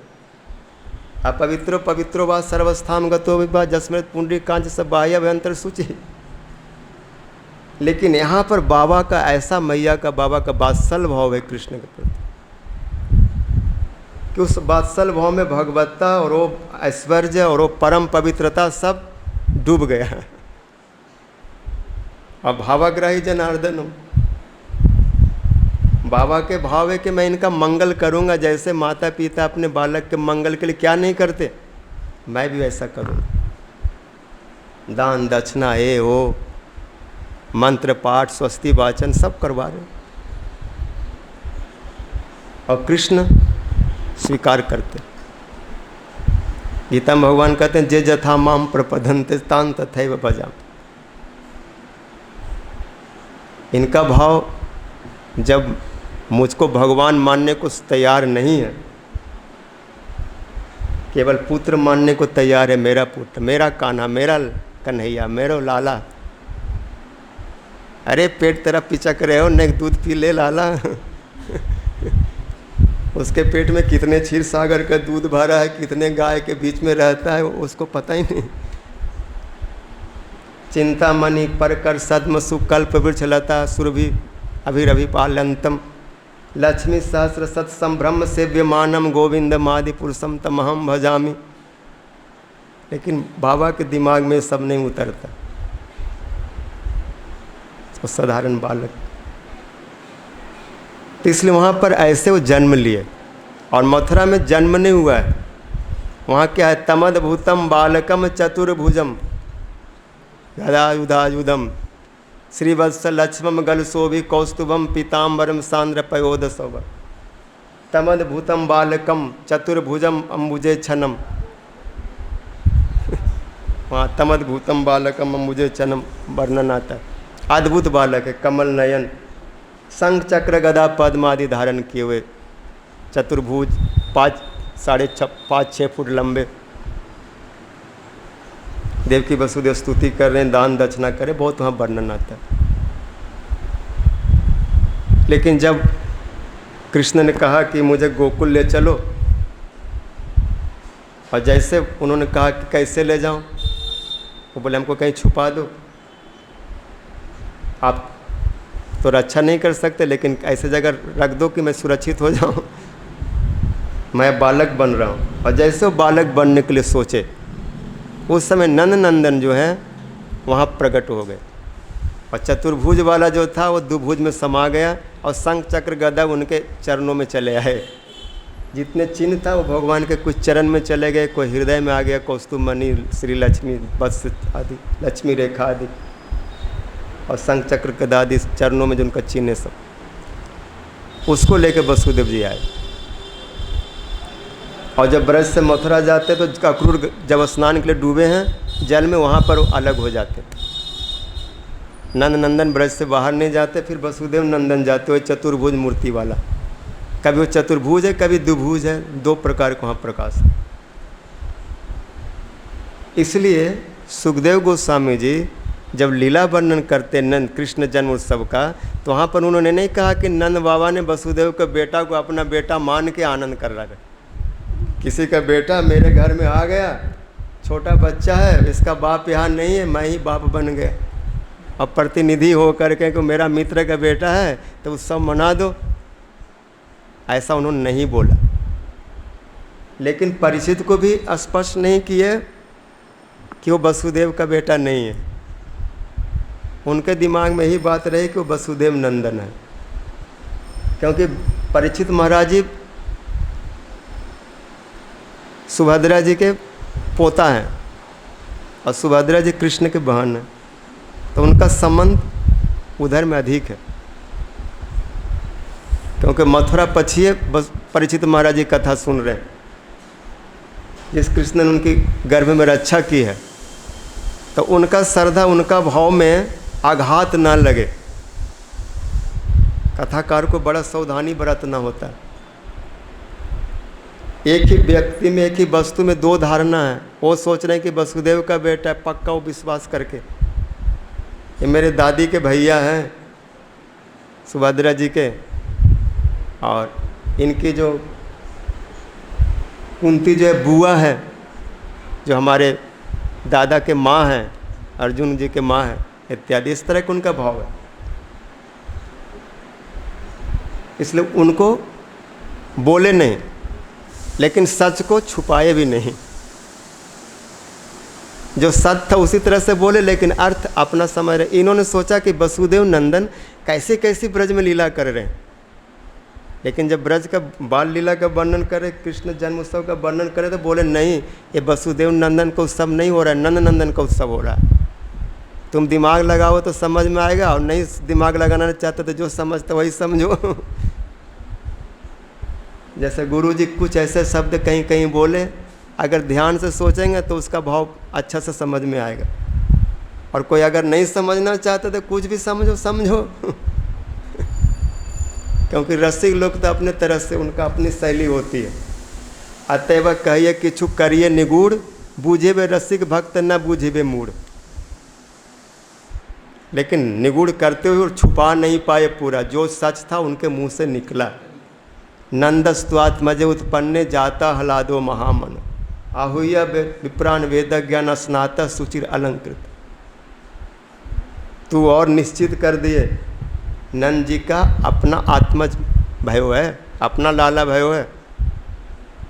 अपवित्रो पवित्रो वा सर्वस्थाम गतो विवा जस्मृत पुंडरी कांच सब बाह्य अभ्यंतर सूचि। लेकिन यहाँ पर बाबा का ऐसा, मैया का, बाबा का वात्सल भाव है कृष्ण के प्रति कि उस वात्सल भाव में भगवत्ता और वो ऐश्वर्य और वो परम पवित्रता सब डूब गया है। अब भावाग्राही जनार्दनम, बाबा के भाव है कि मैं इनका मंगल करूंगा। जैसे माता पिता अपने बालक के मंगल के लिए क्या नहीं करते, मैं भी वैसा करूंगा। दान दक्षिणा ये हो, मंत्र पाठ, स्वस्ति वाचन सब करवा रहे, और कृष्ण स्वीकार करते। गीता में भगवान कहते हैं जे जथा माम प्रपदन्ते तान तथैव भजामि। इनका भाव जब मुझको भगवान मानने को तैयार नहीं है, केवल पुत्र मानने को तैयार है। मेरा पुत्र, मेरा कान्हा, मेरा कन्हैया, मेरा लाला। अरे पेट तेरा पिचक रहे हो, नहीं दूध पी ले लाला। उसके पेट में कितने क्षीर सागर का दूध भरा है, कितने गाय के बीच में रहता है, उसको पता ही नहीं। चिंतामणि पर कर सद्म सुकल्प वृक्ष लता सुरभि अभिरभि पालंतम लक्ष्मी सहस्र सत संभ्रम सेव्यमानम गोविंद मादि पुरुषम तमहम भजामि। लेकिन बाबा के दिमाग में सब नहीं उतरता। तो साधारण बालक, तो इसलिए वहाँ पर ऐसे वो जन्म लिए। और मथुरा में जन्म नहीं हुआ है, वहाँ क्या है, तमद भूतम बालकम चतुर्भुजम गदायुधायुधम श्रीवत्स लक्ष्मम गलशोभि कौस्तुभम पीताम्बरम सांद्र पयोध सौभ तमद भूतम बालकम चतुर्भुजम अम्बुजे छनम। वहाँ तमद भूतम बालकम अम्बुजे छनम वर्णन आता है। अद्भुत बालक है, कमल नयन, शंख चक्र गदा पद्म आदि धारण किए हुए, चतुर्भुज, 5.6 फुट लंबे। देव की वसुदेव स्तुति कर रहे हैं, दान दक्षिणा करें, बहुत वहाँ वर्णन आता है। लेकिन जब कृष्ण ने कहा कि मुझे गोकुल ले चलो, और जैसे उन्होंने कहा कि कैसे ले जाऊं, वो बोले हमको कहीं छुपा दो, आप तो रक्षा नहीं कर सकते, लेकिन ऐसे जगह रख दो कि मैं सुरक्षित हो जाऊं। मैं बालक बन रहा हूं। और जैसे वो बालक बनने के लिए सोचे, उस समय नंद नंदन जो है वहाँ प्रकट हो गए, और चतुर्भुज वाला जो था वो दुभुज में समा गया, और शंख चक्र गदा उनके चरणों में चले आए। जितने चिन्ह था वो भगवान के कुछ चरण में चले गए, कोई हृदय में आ गया, कौस्तुभ मणि, श्री लक्ष्मी बस आदि, लक्ष्मी रेखा आदि, और शंख चक्र गदा आदि चरणों में जो उनका चिन्ह है सब, उसको लेकर वसुदेव जी आए। और जब ब्रज से मथुरा जाते तो अक्रूर जब स्नान के लिए डूबे हैं जल में, वहाँ पर वो अलग हो जाते। नंद नंदन ब्रज से बाहर नहीं जाते, फिर वसुदेव नंदन जाते हुए चतुर्भुज मूर्ति वाला। कभी वो चतुर्भुज है, कभी द्विभुज है, 2 प्रकार का वहाँ प्रकाश है। इसलिए सुखदेव गोस्वामी जी जब लीला वर्णन करते नंद कृष्ण जन्म उत्सव का, तो वहाँ पर उन्होंने नहीं कहा कि नंद बाबा ने वसुदेव के बेटा को अपना बेटा मान के आनंद कर रहा है। किसी का बेटा मेरे घर में आ गया, छोटा बच्चा है, इसका बाप यहाँ नहीं है, मैं ही बाप बन गया, अब प्रतिनिधि हो करके कि मेरा मित्र का बेटा है तो उत्सव मना दो, ऐसा उन्होंने नहीं बोला। लेकिन परीक्षित को भी स्पष्ट नहीं किए कि वो वसुदेव का बेटा नहीं है। उनके दिमाग में ही बात रही कि वो वसुदेव नंदन है, क्योंकि परीक्षित महाराज जी सुभद्रा जी के पोता हैं, और सुभद्रा जी कृष्ण के बहन हैं, तो उनका संबंध उधर में अधिक है। क्योंकि मथुरा पछिए परीक्षित महाराज जी कथा सुन रहे हैं, जिस कृष्ण ने उनकी गर्भ में रक्षा की है, तो उनका श्रद्धा, उनका भाव में आघात ना लगे। कथाकार को बड़ा सावधानी बरतना होता है। एक ही व्यक्ति में, एक ही वस्तु में 2 धारणा है। वो सोच रहे हैं कि वसुदेव का बेटा है, पक्का वो विश्वास करके, ये मेरे दादी के भैया हैं सुभद्रा जी के, और इनकी जो कुंती जो है बुआ है, जो हमारे दादा के माँ हैं, अर्जुन जी के माँ हैं, इत्यादि। इस तरह का उनका भाव है। इसलिए उनको बोले नहीं, लेकिन सच को छुपाए भी नहीं। जो सच था उसी तरह से बोले, लेकिन अर्थ अपना समझ रहे। इन्होंने सोचा कि वसुदेव नंदन कैसे कैसी ब्रज में लीला कर रहे हैं, लेकिन जब ब्रज का बाल लीला का वर्णन करे, कृष्ण जन्म उत्सव का वर्णन करे, तो बोले नहीं, ये वसुदेव नंदन का उत्सव नहीं हो रहा है, नंद नंदन का उत्सव हो रहा है। तुम दिमाग लगाओ तो समझ में आएगा, और नहीं दिमाग लगाना चाहते तो जो समझते वही समझो। जैसे गुरु जी कुछ ऐसे शब्द कहीं कहीं बोले, अगर ध्यान से सोचेंगे तो उसका भाव अच्छा से समझ में आएगा। और कोई अगर नहीं समझना चाहते तो कुछ भी समझो। क्योंकि रसिक लोग तो अपने तरह से उनका अपनी शैली होती है। अतएव कहिए किछु करिए निगूढ़, बूझे वे रसिक भक्त न बूझे वे मूढ़। लेकिन निगूढ़ करते हुए और छुपा नहीं पाए पूरा, जो सच था उनके मुंह से निकला। नंदस्त्वात्मजे उत्पन्ने जाता हलादो महामन, आहुया विप्राण वेद ज्ञान स्नाता सुचिर अलंकृत। तू और निश्चित कर दिए, नंद जी का अपना आत्मज भयो है, अपना लाला भयो है।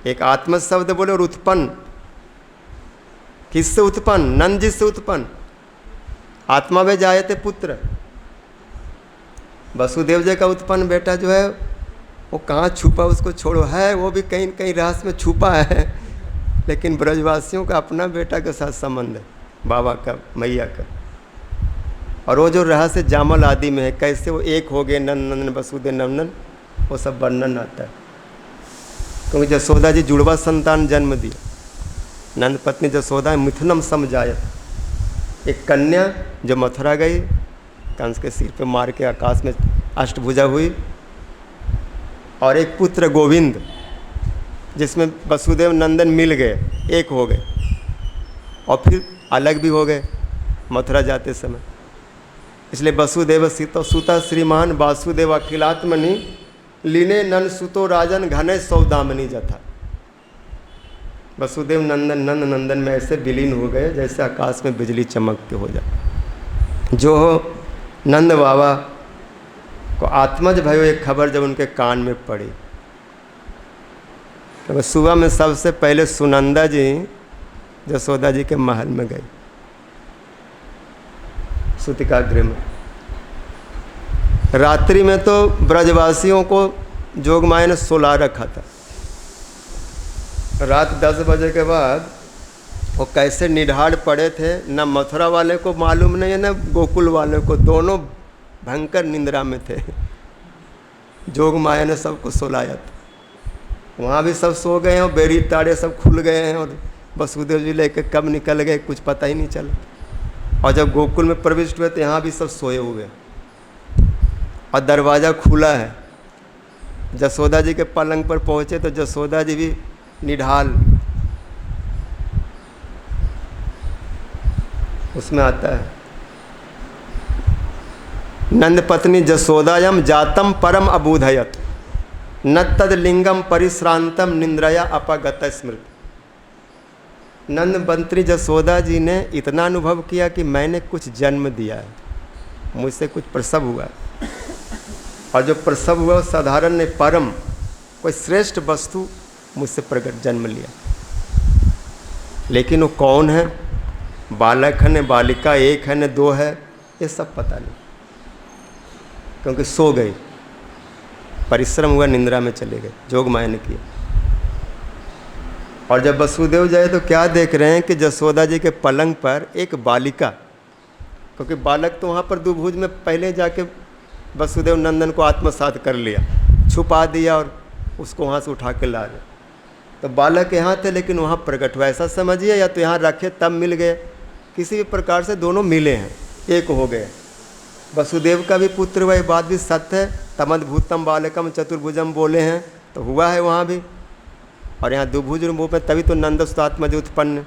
एक आत्मज शब्द बोले और उत्पन्न, किससे उत्पन्न? नंद जी से उत्पन्न। आत्मा में जाए थे पुत्र, वसुदेव जी का उत्पन्न बेटा जो है वो कहाँ छुपा, उसको छोड़ो, है वो भी कहीं कहीं रहस्य में छुपा है। लेकिन ब्रजवासियों का अपना बेटा के साथ संबंध है, बाबा का, मैया का। और वो जो रहस्य जामल आदि में है, कैसे वो एक हो गए नंद नंदन वसुदेव नंदन, वो सब वर्णन आता है। क्योंकि जसोदा जी जुड़वा संतान जन्म दिया। नंद पत्नी जसोदा मिथुनम समझायत, एक कन्या जो मथुरा गई, कंस के सिर पे मार के आकाश में अष्टभुजा हुई, और एक पुत्र गोविंद जिसमें वसुदेव नंदन मिल गए, एक हो गए, और फिर अलग भी हो गए मथुरा जाते समय। इसलिए वसुदेव सुता श्रीमान वासुदेव अखिलात्मनि, लीने नंद सुतो राजन घने सौदामनी जथा। वसुदेव नंदन नंद नंदन में ऐसे विलीन हो गए जैसे आकाश में बिजली चमक के हो जाए। जो नंद बाबा को आत्मज भयो एक खबर जब उनके कान में पड़ी, तो सुबह में सबसे पहले सुनंदा जी जसोदा जी के महल में गई, सूतिका गृह में। रात्रि में तो ब्रजवासियों को जोगमाया ने सुला रखा था। रात 10 बजे के बाद वो कैसे निढाड़ पड़े थे, न मथुरा वाले को मालूम नहीं है न गोकुल वाले को, दोनों भयंकर निंद्रा में थे। जोगमाया ने सबको सुलाया था। वहाँ भी सब सो गए हैं और बेरी ताड़े सब खुल गए हैं, और वसुदेव जी लेके कब निकल गए कुछ पता ही नहीं चला। और जब गोकुल में प्रविष्ट हुए तो यहाँ भी सब सोए हुए और दरवाज़ा खुला है। जसोदा जी के पलंग पर पहुँचे तो जसोदा जी भी निढाल, उसमें आता है नंद पत्नी जसोदायम जातम परम अबूधयत, न तद लिंगम परिश्रांतम निंद्रया अपगत स्मृत। नंद मंत्री जसोदा जी ने इतना अनुभव किया कि मैंने कुछ जन्म दिया है, मुझसे कुछ प्रसव हुआ है, और जो प्रसव हुआ साधारण ने परम कोई श्रेष्ठ वस्तु मुझसे प्रकट जन्म लिया। लेकिन वो कौन है, बालक है न बालिका, एक है न दो है, ये सब पता नहीं, क्योंकि सो गई, परिश्रम हुआ, निंद्रा में चले गए, जोगमाया ने किया। और जब वसुदेव जाए तो क्या देख रहे हैं कि जसोदा जी के पलंग पर एक बालिका, क्योंकि बालक तो वहाँ पर दुभुज में पहले जाके वसुदेव नंदन को आत्मसात कर लिया, छुपा दिया और उसको वहाँ से उठा के ला रहे। तो बालक यहाँ थे लेकिन वहाँ प्रकट हुआ, ऐसा समझिए, या तो यहाँ रखे तब मिल गए, किसी भी प्रकार से दोनों मिले हैं, एक हो गए। वसुदेव का भी पुत्र हुआ, ये बात भी सत्य है। तमद्भूतम बालकम चतुर्भुजम बोले हैं तो हुआ है वहाँ भी, और यहाँ दुभुज रूप में तभी तो नंदस्तात्मज उत्पन्न।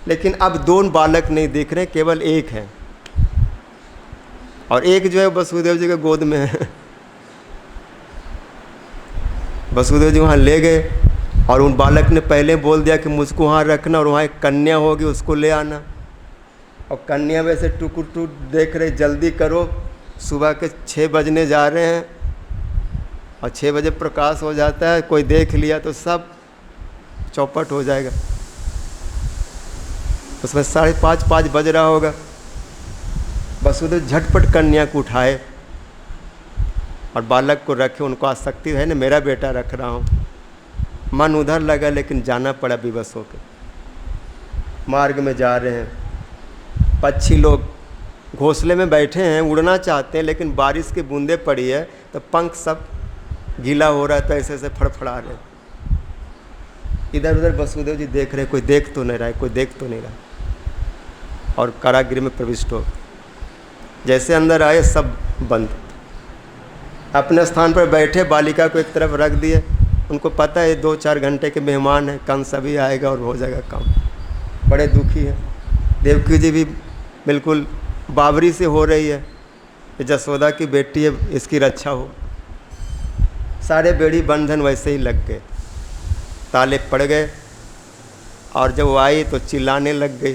लेकिन अब दोनों बालक नहीं दिख रहे, केवल एक है, और एक जो है वसुदेव जी के गोद में है। वसुदेव जी वहाँ ले गए, और उन बालक ने पहले बोल दिया कि मुझको वहाँ रखना, और वहाँ एक कन्या होगी उसको ले आना। और कन्या वैसे टुकुर टुक देख रहे, जल्दी करो, सुबह के 6 बजने जा रहे हैं, और 6 बजे प्रकाश हो जाता है, कोई देख लिया तो सब चौपट हो जाएगा। उसमें 5:30 बज रहा होगा। वसुदेव झटपट कन्या को उठाए और बालक को रखे, उनको आसक्ति है ना, मेरा बेटा रख रहा हूँ। मन उधर लगा लेकिन जाना पड़ा विवश होकर। मार्ग में जा रहे हैं, पक्षी लोग घोंसले में बैठे हैं, उड़ना चाहते हैं, लेकिन बारिश की बूंदें पड़ी है तो पंख सब गीला हो रहा है, तो ऐसे ऐसे फड़फड़ा रहे। इधर उधर वसुदेव जी देख रहे, कोई देख तो नहीं रहा है, कोई देख तो नहीं रहा, और कारागृह में प्रविष्ट हो। जैसे अंदर आए सब बंद। अपने स्थान पर बैठे, बालिका को एक तरफ रख दिए। उनको पता है 2-4 घंटे के मेहमान हैं, कंस अभी आएगा और हो जाएगा काम। बड़े दुखी हैं। देवकी जी भी बिल्कुल बावरी से हो रही है कि जसोदा की बेटी है, इसकी रक्षा हो। सारे बेड़ी बंधन वैसे ही लग गए, ताले पड़ गए। और जब वो आई तो चिल्लाने लग गई,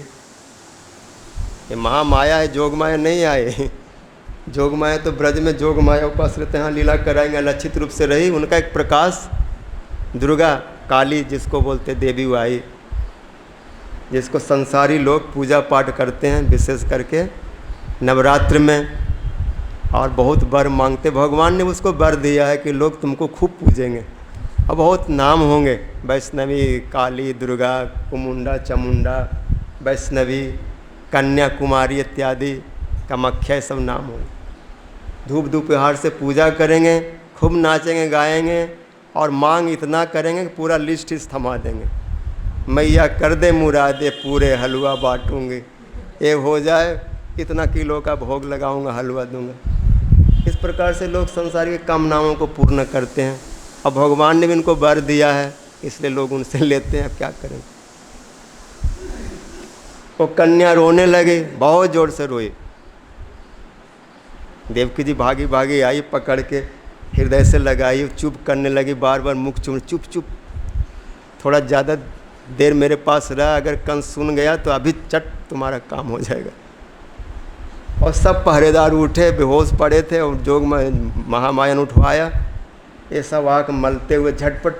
ये महामाया है, जोग माया नहीं आए। जोग माया तो ब्रज में जोग माया उपास रहते हैं, लीला कराएंगे, लक्षित रूप से रही। उनका एक प्रकाश दुर्गा काली जिसको बोलते देवी वो आई, जिसको संसारी लोग पूजा पाठ करते हैं विशेष करके नवरात्र में, और बहुत वर मांगते। भगवान ने उसको वर दिया है कि लोग तुमको खूब पूजेंगे और बहुत नाम होंगे, वैष्णवी, काली, दुर्गा, कुमुंडा, चामुंडा, वैष्णवी, कन्याकुमारी इत्यादि, कामाख्या, सब नाम होंगे। धूप दोपहर से पूजा करेंगे, खूब नाचेंगे गाएंगे और मांग इतना करेंगे कि पूरा लिस्ट इस थमा देंगे। मैया कर दे मुरादे पूरे, हलवा बांटूंगी, ये हो जाए इतना किलो का भोग लगाऊंगा, हलवा दूंगा। इस प्रकार से लोग संसार के कामनाओं को पूर्ण करते हैं और भगवान ने भी इनको वर दिया है, इसलिए लोग उनसे लेते हैं। अब क्या करें। वो कन्या रोने लगे, बहुत जोर से रोई। देवकी जी भागी भागी आई, पकड़ के हृदय से लगाई, चुप करने लगी, बार बार मुख चुम, चुप चुप, थोड़ा ज़्यादा देर मेरे पास रहा, अगर कंस सुन गया तो अभी चट तुम्हारा काम हो जाएगा। और सब पहरेदार उठे, बेहोश पड़े थे, और जोग महामाया ने उठवाया। ये सब आँख मलते हुए झटपट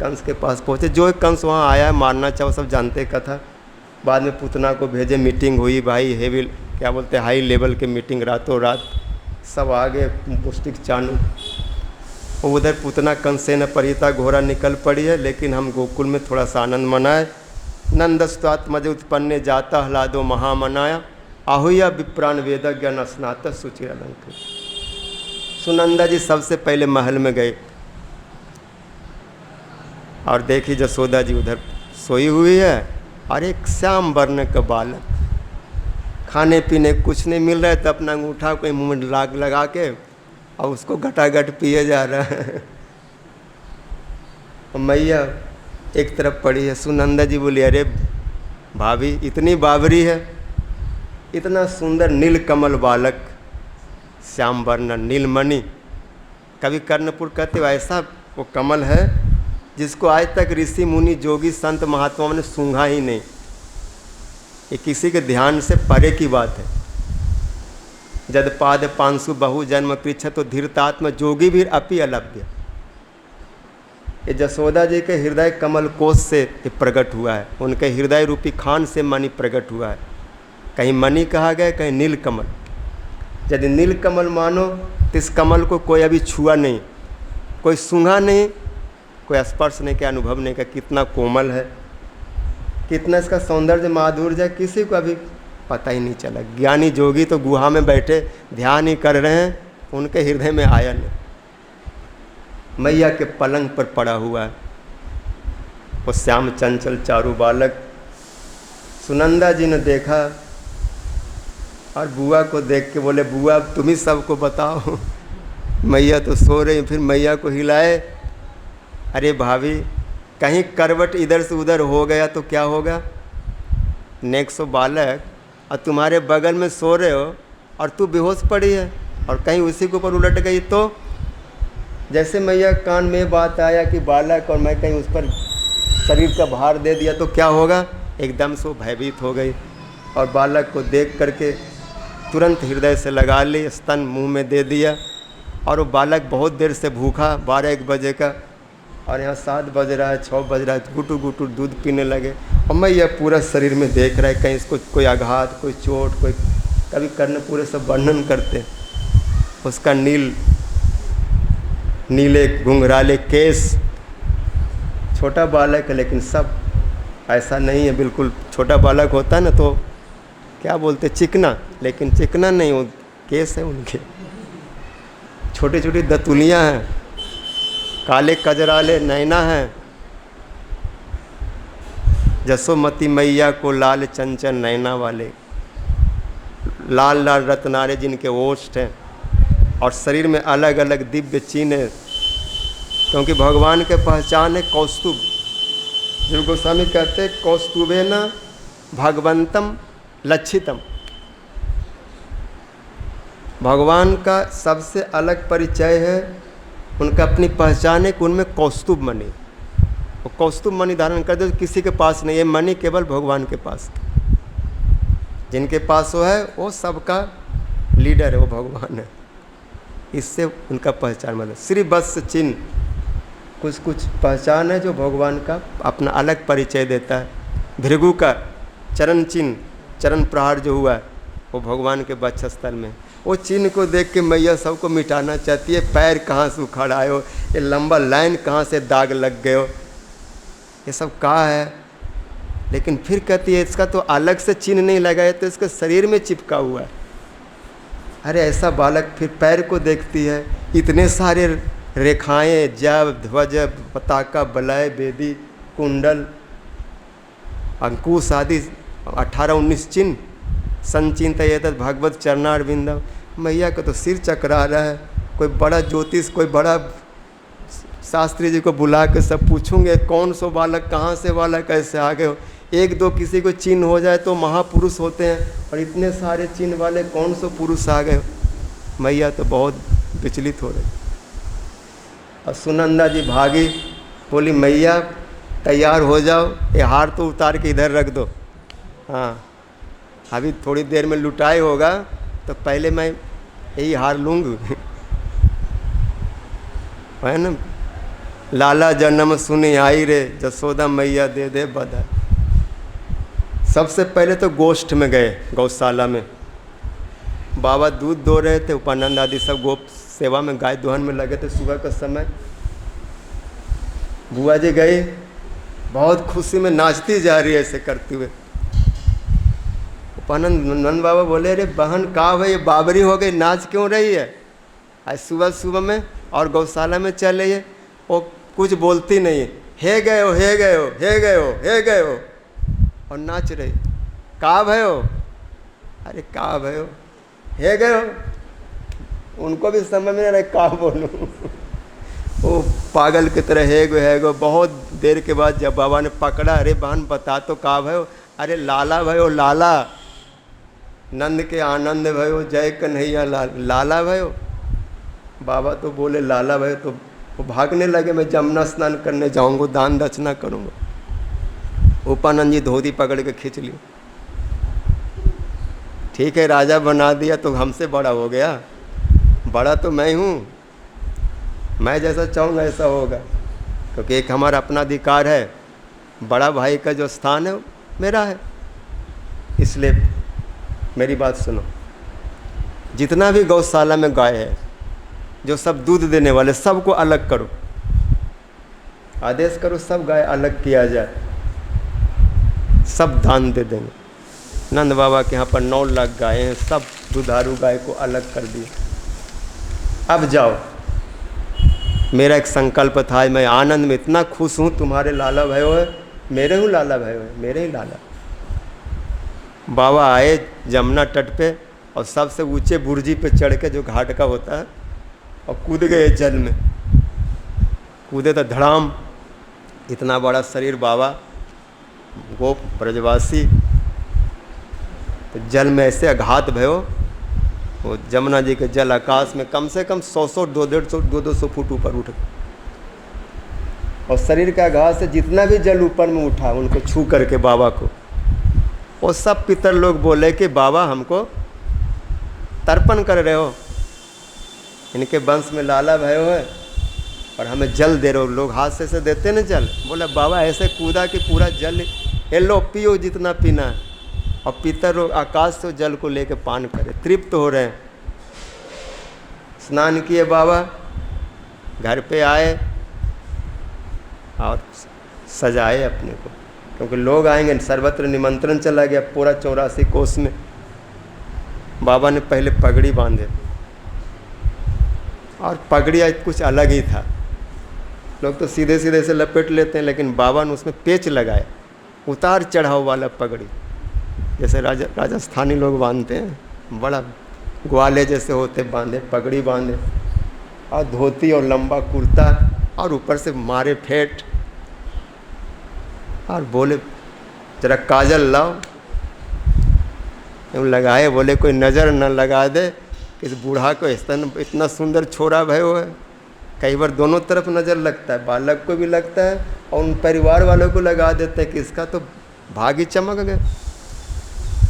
कंस के पास पहुँचे। जो कंस वहाँ आया है मारना चाहो, सब जानते का था। बाद में पूतना को भेजे, मीटिंग हुई भाई, हेवी क्या बोलते हाई लेवल के मीटिंग, रातों रात सब आ गए, मुष्टिक चाणू। और उधर पूतना कंसेन परिता घोड़ा निकल पड़ी है। लेकिन हम गोकुल में थोड़ा सा आनंद मनाए। नंदस्वात्मज उत्पन्ने जाता हलादो महामनाया, आहुया विप्राण वेदज्ञ न स्नात सुचिर अलंकृत। सुनंदा जी सबसे पहले महल में गए और देखी जसोदा जी उधर सोई हुई है और एक श्याम वर्ण का बालक, खाने पीने कुछ नहीं मिल रहा है तो अपना अंगूठा कोई मुँह में लाग लगा के और उसको घटाघट पिए जा रहा है। मैया एक तरफ पड़ी है। सुनंदा जी बोली, अरे भाभी इतनी बावरी है, इतना सुंदर नीलकमल बालक, श्याम वर्ण नीलमणि। कभी कर्णपुर कहते हो ऐसा वो कमल है जिसको आज तक ऋषि मुनि जोगी संत महात्माओं ने सूंघा ही नहीं। ये किसी के ध्यान से परे की बात है। जद पाद पांसु बहु जन्म पृच्छ तो धीरतात्म जोगी भी अपि अलभ्य। ये जसोदा जी के हृदय कमल कोश से प्रकट हुआ है, उनके हृदय रूपी खान से मणि प्रकट हुआ है। कहीं मणि कहा गया, कहीं नीलकमल। यदि नीलकमल मानो तो इस कमल को कोई अभी छुआ नहीं, कोई सूंघा नहीं, कोई स्पर्श नहीं, क्या अनुभव नहीं का कितना कोमल है, कितना इसका सौंदर्य माधुर्य है, किसी को अभी पता ही नहीं चला। ज्ञानी जोगी तो गुहा में बैठे ध्यान ही कर रहे हैं, उनके हृदय में आया नहीं। मैया के पलंग पर पड़ा हुआ है वो श्याम चंचल चारू बालक। सुनंदा जी ने देखा और बुआ को देख के बोले, बुआ अब तुम ही सबको बताओ। मैया तो सो रही। फिर मैया को हिलाए, अरे भाभी कहीं करवट इधर से उधर हो गया तो क्या होगा। नेक्सो बालक और तुम्हारे बगल में सो रहे हो और तू बेहोश पड़ी है और कहीं उसी के ऊपर उलट गई तो। जैसे मैया कान में बात आया कि बालक, और मैं कहीं उस पर शरीर का भार दे दिया तो क्या होगा, एकदम से वो भयभीत हो गई और बालक को देख करके तुरंत हृदय से लगा ली, स्तन मुंह में दे दिया। और वो बालक बहुत देर से भूखा, 12-1 बजे का, और यहाँ 7 बज रहा है, 6 बज रहा है, गुटू गुटू दूध पीने लगे। और मैं यह पूरा शरीर में देख रहा है कहीं इसको कोई आघात, कोई चोट, कोई कभी करने, पूरे सब वर्णन करते। उसका नीले घुंघराले केस, छोटा बालक है लेकिन सब ऐसा नहीं है बिल्कुल। छोटा बालक होता है ना तो क्या बोलते चिकना, लेकिन चिकना नहीं, वो केस है उनके, छोटी छोटी दतुलियाँ हैं, काले कजराले नैना हैं। जसोमती मैया को लाल चंचल नैना वाले, लाल लाल रत्नारे जिनके ओष्ठ हैं, और शरीर में अलग अलग दिव्य चिन्ह है, क्योंकि भगवान के पहचान है कौस्तुभ। जीव गोस्वामी कहते हैं कौस्तुभे न भगवंतम लक्षितम। भगवान का सबसे अलग परिचय है, उनका अपनी पहचान है कि उनमें कौस्तुभ मणि, वो कौस्तुभ मणि धारण कर दे तो किसी के पास नहीं, ये मणि केवल भगवान के पास। जिनके पास वो है वो सबका लीडर है, वो भगवान है। इससे उनका पहचान मतलब श्री वत्स चिन्ह, कुछ कुछ पहचान है जो भगवान का अपना अलग परिचय देता है। भृगु का चरण चिन्ह, चरण प्रहार जो हुआ है वो भगवान के वक्षस्थल में, वो चिन्ह को देख के मैया सबको मिटाना चाहती है। पैर कहाँ से उखड़ आए हो, ये लंबा लाइन कहाँ से दाग लग गए हो, ये सब कहाँ है। लेकिन फिर कहती है इसका तो अलग से चिन्ह नहीं लगा है, तो इसके शरीर में चिपका हुआ है। अरे ऐसा बालक फिर पैर को देखती है, इतने सारे रेखाएं, जब ध्वज पताका बलय बेदी कुंडल अंकुश आदि 18-19 चिन्ह संचिंत ये तद भगवत चरणारविंदम। मैया का तो सिर चकरा रहा है। कोई बड़ा ज्योतिष, कोई बड़ा शास्त्री जी को बुला के सब पूछूंगे कौन सो बालक, कहाँ से बालक कैसे आ गए हो। एक दो किसी को चिन्ह हो जाए तो महापुरुष होते हैं, और इतने सारे चिन्ह वाले कौन सो पुरुष आ गए हो। मैया तो बहुत विचलित हो रही। और सुनंदा जी भागी, बोली मैया तैयार हो जाओ, ये हार तो उतार के इधर रख दो। हाँ अभी थोड़ी देर में लुटाई होगा तो पहले मैं यही हार लूँगी, है ना। लाला जन्म सुनी आई रे, जसोदा मैया दे दे बधाई। सबसे पहले तो गोष्ठ में गए, गौशाला में बाबा दूध दो रहे थे, उपानंद आदि सब गो सेवा में गाय दोहन में लगे थे। सुबह का समय बुआ जी गई, बहुत खुशी में नाचती जा रही है ऐसे करते हुए। उपानंद नंद बाबा बोले अरे बहन का भाई बाबरी हो गई, नाच क्यों रही है आज सुबह सुबह में, और गौशाला में चले ये। वो कुछ बोलती नहीं है, हे गए हो हे गए हो हे गए हो हे गए हो, और नाच रही। का भय हो, अरे का भय हो, हे गए हो। उनको भी समझ में रहे का बोलूँ। वो पागल की तरह है गो। बहुत देर के बाद जब बाबा ने पकड़ा, अरे बहन बता तो का भय हो, अरे लाला भयो लाला, नंद के आनंद भयो जय कन्हैया लाला भयो। बाबा तो बोले लाला भयो, तो वो भागने लगे, मैं जमुना स्नान करने जाऊंगा, दान दक्षिणा करूंगा। उपानंद जी धोती पकड़ के खींच ली। ठीक है राजा बना दिया तो हमसे बड़ा हो गया, बड़ा तो मैं हूँ, मैं जैसा चाहूँगा ऐसा होगा, क्योंकि एक हमारा अपना अधिकार है, बड़ा भाई का जो स्थान है मेरा है। इसलिए मेरी बात सुनो, जितना भी गौशाला में गाय है, जो सब दूध देने वाले, सबको अलग करो, आदेश करो सब गाय अलग किया जाए, सब दान दे देंगे। नंद बाबा के यहाँ पर 9 लाख गायें हैं, सब दुधारू गाय को अलग कर दिए। अब जाओ, मेरा एक संकल्प था, मैं आनंद में इतना खुश हूँ, तुम्हारे लाला भयो है, मेरे हूँ लाला भयो है, मेरे ही लाला। बाबा आए जमुना तट पे, और सबसे ऊंचे बुर्जी पे चढ़ के, जो घाट का होता है, और कूद गए जल में। कूदे तो धड़ाम, इतना बड़ा शरीर बाबा, गोप ब्रजवासी, तो जल में ऐसे आघात भयो। वो जमुना जी के जल आकाश में कम से कम 100-100, 200-250 फुट ऊपर उठ, और शरीर का आघात से जितना भी जल ऊपर में उठा, उनको छू करके बाबा को, वो सब पितर लोग बोले कि बाबा हमको तर्पण कर रहे हो, इनके वंश में लाला भयो है और हमें जल दे रहे हो। लोग हाथ से देते न जल, बोला बाबा ऐसे कूदा कि पूरा जल, ये लो पियो जितना पीना है। और पितर लोग आकाश से जल को लेके पान करे, तृप्त हो रहे हैं। स्नान किए बाबा, घर पे आए और सजाए अपने को, क्योंकि लोग आएंगे, सर्वत्र निमंत्रण चला गया पूरा 84 कोस में। बाबा ने पहले पगड़ी बांधे, और पगड़ी आज कुछ अलग ही था। लोग तो सीधे सीधे से लपेट लेते हैं, लेकिन बाबा ने उसमें पेच लगाया, उतार चढ़ाव वाला पगड़ी, जैसे राजस्थानी लोग बांधते हैं, बड़ा ग्वाले जैसे होते, बांधे, पगड़ी बांधे और धोती और लंबा कुर्ता और ऊपर से मारे फेंट और बोले जरा काजल लाओ। लगाए, बोले कोई नज़र न लगा दे इस बूढ़ा को, इतना सुंदर छोरा भयो है। कई बार दोनों तरफ नज़र लगता है, बालक को भी लगता है और उन परिवार वालों को लगा देते हैं कि इसका तो भागी चमक गए,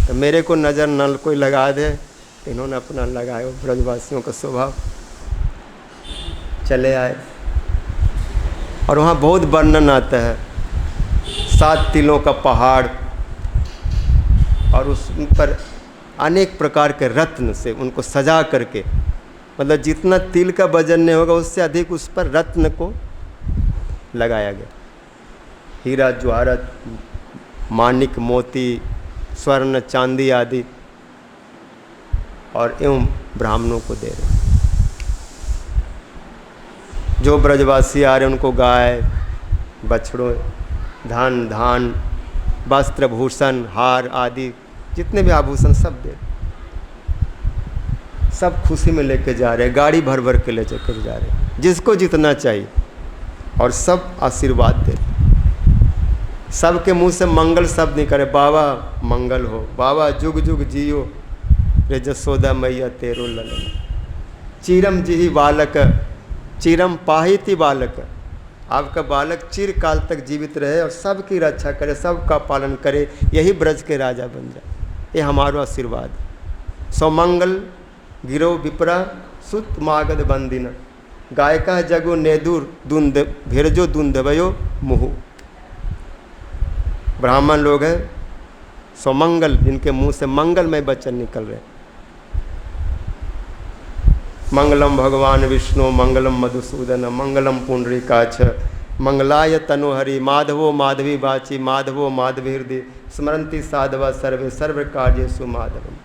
तो मेरे को नज़र न कोई लगा दे। इन्होंने अपना लगाया, ब्रजवासियों का स्वभाव। चले आए और वहाँ बहुत वर्णन आता है, 7 तिलों का पहाड़ और उस पर अनेक प्रकार के रत्न से उनको सजा करके, मतलब जितना तिल का वजन नहीं होगा उससे अधिक उस पर रत्न को लगाया गया। हीरा जवाहरत, माणिक, मोती, स्वर्ण, चांदी आदि, और एवं ब्राह्मणों को दे रहे। जो ब्रजवासी आ रहे उनको गाय, बछड़ों, धान, वस्त्र, भूषण, हार आदि जितने भी आभूषण सब दे, सब खुशी में लेके जा रहे, गाड़ी भर भर के ले चकर जा रहे, जिसको जितना चाहिए, और सब आशीर्वाद दे। सबके मुंह से मंगल शब्द नहीं करे, बाबा मंगल हो, बाबा जुग जुग जियो रे जसोदा मैया तेरो ललन, चिरम जिही बालक, चिरम पाहिति बालक, आपका बालक चिरकाल तक जीवित रहे और सबकी रक्षा करे, सबका पालन करे, यही ब्रज के राजा बन जाए, ये हमारा आशीर्वाद। सौमंगल गिरो विप्रा सुत मागध बंदिना, गायका जगो नेदुर दुंद भेरजो दुंदवयो मुहु। ब्राह्मण लोग हैं सौमंगल, जिनके मुंह से मंगलमय वचन निकल रहे। मंगलम भगवान विष्णु, मंगलम मधुसूदन, मंगलम पुंडरीकाक्ष, मंगलाय तनुहरि, माधवो माधवी वाची, माधवो माधवी हृदय, स्मरंती साधवा सर्वे सर्व कार्येषु माधवम।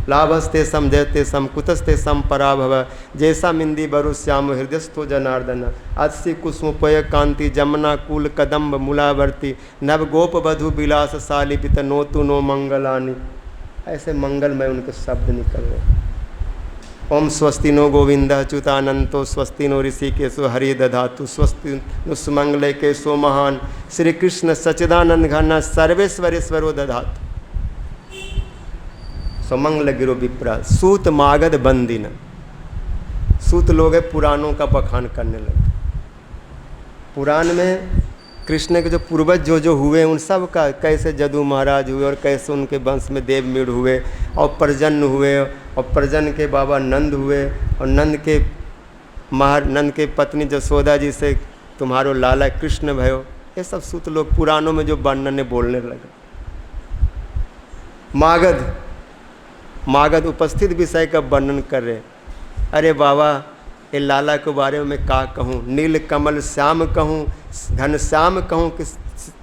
लाभस्ते सम जयते सम कुतस्ते सम पराभव, जैसा मिंदी बरु श्याम हृदयस्थो जनार्दन, अस्सी कुसुमपय कांति जमुना कूल कदम्ब मूलावर्ती, नव गोप वधु विलास शाली पित नोतु नो मंगलानी। ऐसे मंगलमय उनके शब्द निकल रहे। ओम स्वस्ति नो गोविंद अच्युतानंतो, स्वस्ति नो ऋषिकेशो हरि दधातु, स्वस्ति नो सुमंगल केशो महान, श्री कृष्ण सच्चिदानंद घन सर्वेश्वरेश्वरो दधातु। सुमंगल गिरो विप्रा सूत मागध बंदिन, सूत लोग पुराणों का बखान करने लगे। पुराण में कृष्ण के जो पूर्वज जो हुए उन सब का, कैसे जदू महाराज हुए और कैसे उनके वंश में देवमीढ़ हुए और प्रजन हुए, और प्रजन के बाबा नंद हुए, और नंद के पत्नी जसोदा जी से तुम्हारो लाला कृष्ण भयो। ये सब सूत लोग पुराणों में जो वर्णन बोलने लगे। मागध उपस्थित विषय का वर्णन कर रहे। अरे बाबा ये लाला के बारे में का कहूँ, नील कमल श्याम कहूँ, घन श्याम कहूँ कि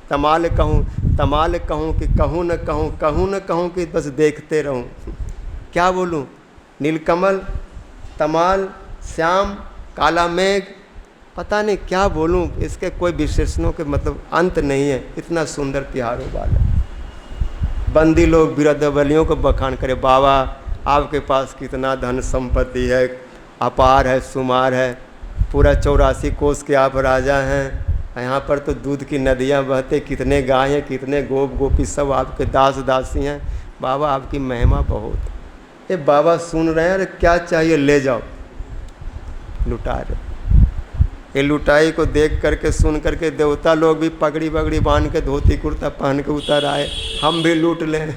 तमाल कहूँ, तमाल कहूँ कि कहूँ न कहूँ, कहूँ न कहूँ कि बस देखते रहूँ। क्या बोलूँ? नीलकमल, तमाल, श्याम, काला मेघ, पता नहीं क्या बोलूँ। इसके कोई विशेषणों के मतलब अंत नहीं है। इतना सुंदर तिहारों वाला। बंदी लोग बिरदवलियों को बखान करे, बाबा आपके पास कितना धन संपत्ति है, अपार है, सुमार है, पूरा 84 कोस के आप राजा हैं। यहाँ पर तो दूध की नदियाँ बहते, कितने गाय हैं, कितने गोप गोपी सब आपके दास दासी हैं। बाबा आपकी महिमा बहुत। ये बाबा सुन रहे हैं, अरे क्या चाहिए ले जाओ, लुटा रहे। ये लुटाई को देख करके सुन करके देवता लोग भी पगड़ी बगड़ी बांध के धोती कुर्ता पहन के उतर आए, हम भी लूट लें।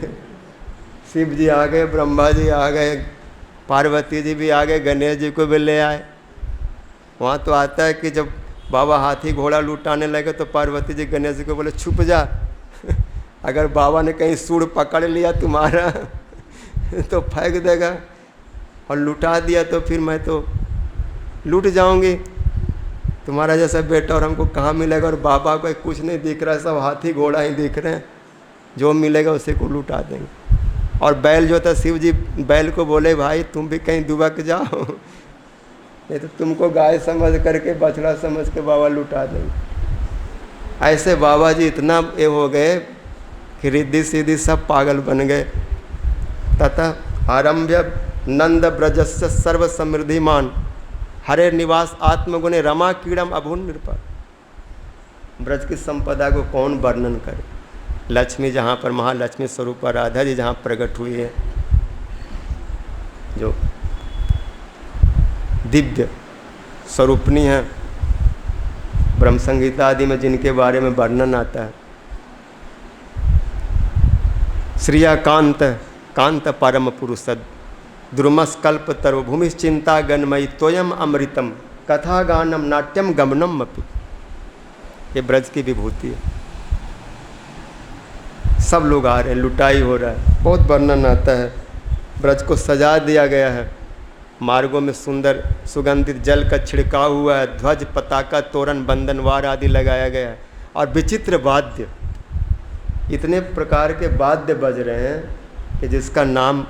शिव जी आ गए, ब्रह्मा जी आ गए, पार्वती जी भी आ गए, गणेश जी को भी ले आए। वहाँ तो आता है कि जब बाबा हाथी घोड़ा लुटाने लगे तो पार्वती जी गणेश जी को बोले छुप जा, अगर बाबा ने कहीं सूढ़ पकड़ लिया तुम्हारा तो फेंक देगा, और लुटा दिया तो फिर मैं तो लूट जाऊंगी। तुम्हारा जैसा बेटा और हमको कहाँ मिलेगा, और बाबा को कुछ नहीं दिख रहा है, सब हाथी घोड़ा ही दिख रहे हैं, जो मिलेगा उसे को लुटा देंगे। और बैल जो था, शिव जी बैल को बोले भाई तुम भी कहीं दुबक जाओ, नहीं तो तुमको गाय समझ करके बछड़ा समझ के बाबा लुटा देंगे। ऐसे बाबा जी इतना ये हो गए कि रिद्धि सीधी सब पागल बन गए। तथा आरम्भ्य नंद ब्रजस्य सर्व समृद्धिमान, हरे निवास आत्मगुणे रमा कीड़म अभुन नृपा। ब्रज की संपदा को कौन वर्णन करे। लक्ष्मी जहाँ पर महालक्ष्मी स्वरूप राधा जी जहाँ प्रकट हुई है, जो दिव्य स्वरूपनी है, ब्रह्म संगीता आदि में जिनके बारे में वर्णन आता है, श्रिया कांत कांत परम पुरुष द्रुमस कल्प तरु भूमि चिंता गणमयी तोयम अमृतम कथा गानम नाट्यम गमनम अपि। ये ब्रज की विभूति है। सब लोग आ रहे हैं, लुटाई हो रहा है, बहुत वर्णन आता है। ब्रज को सजा दिया गया है, मार्गों में सुंदर सुगंधित जल का छिड़काव हुआ है, ध्वज पताका तोरण बंधनवार आदि लगाया गया है, और विचित्र वाद्य, इतने प्रकार के वाद्य बज रहे हैं कि जिसका नाम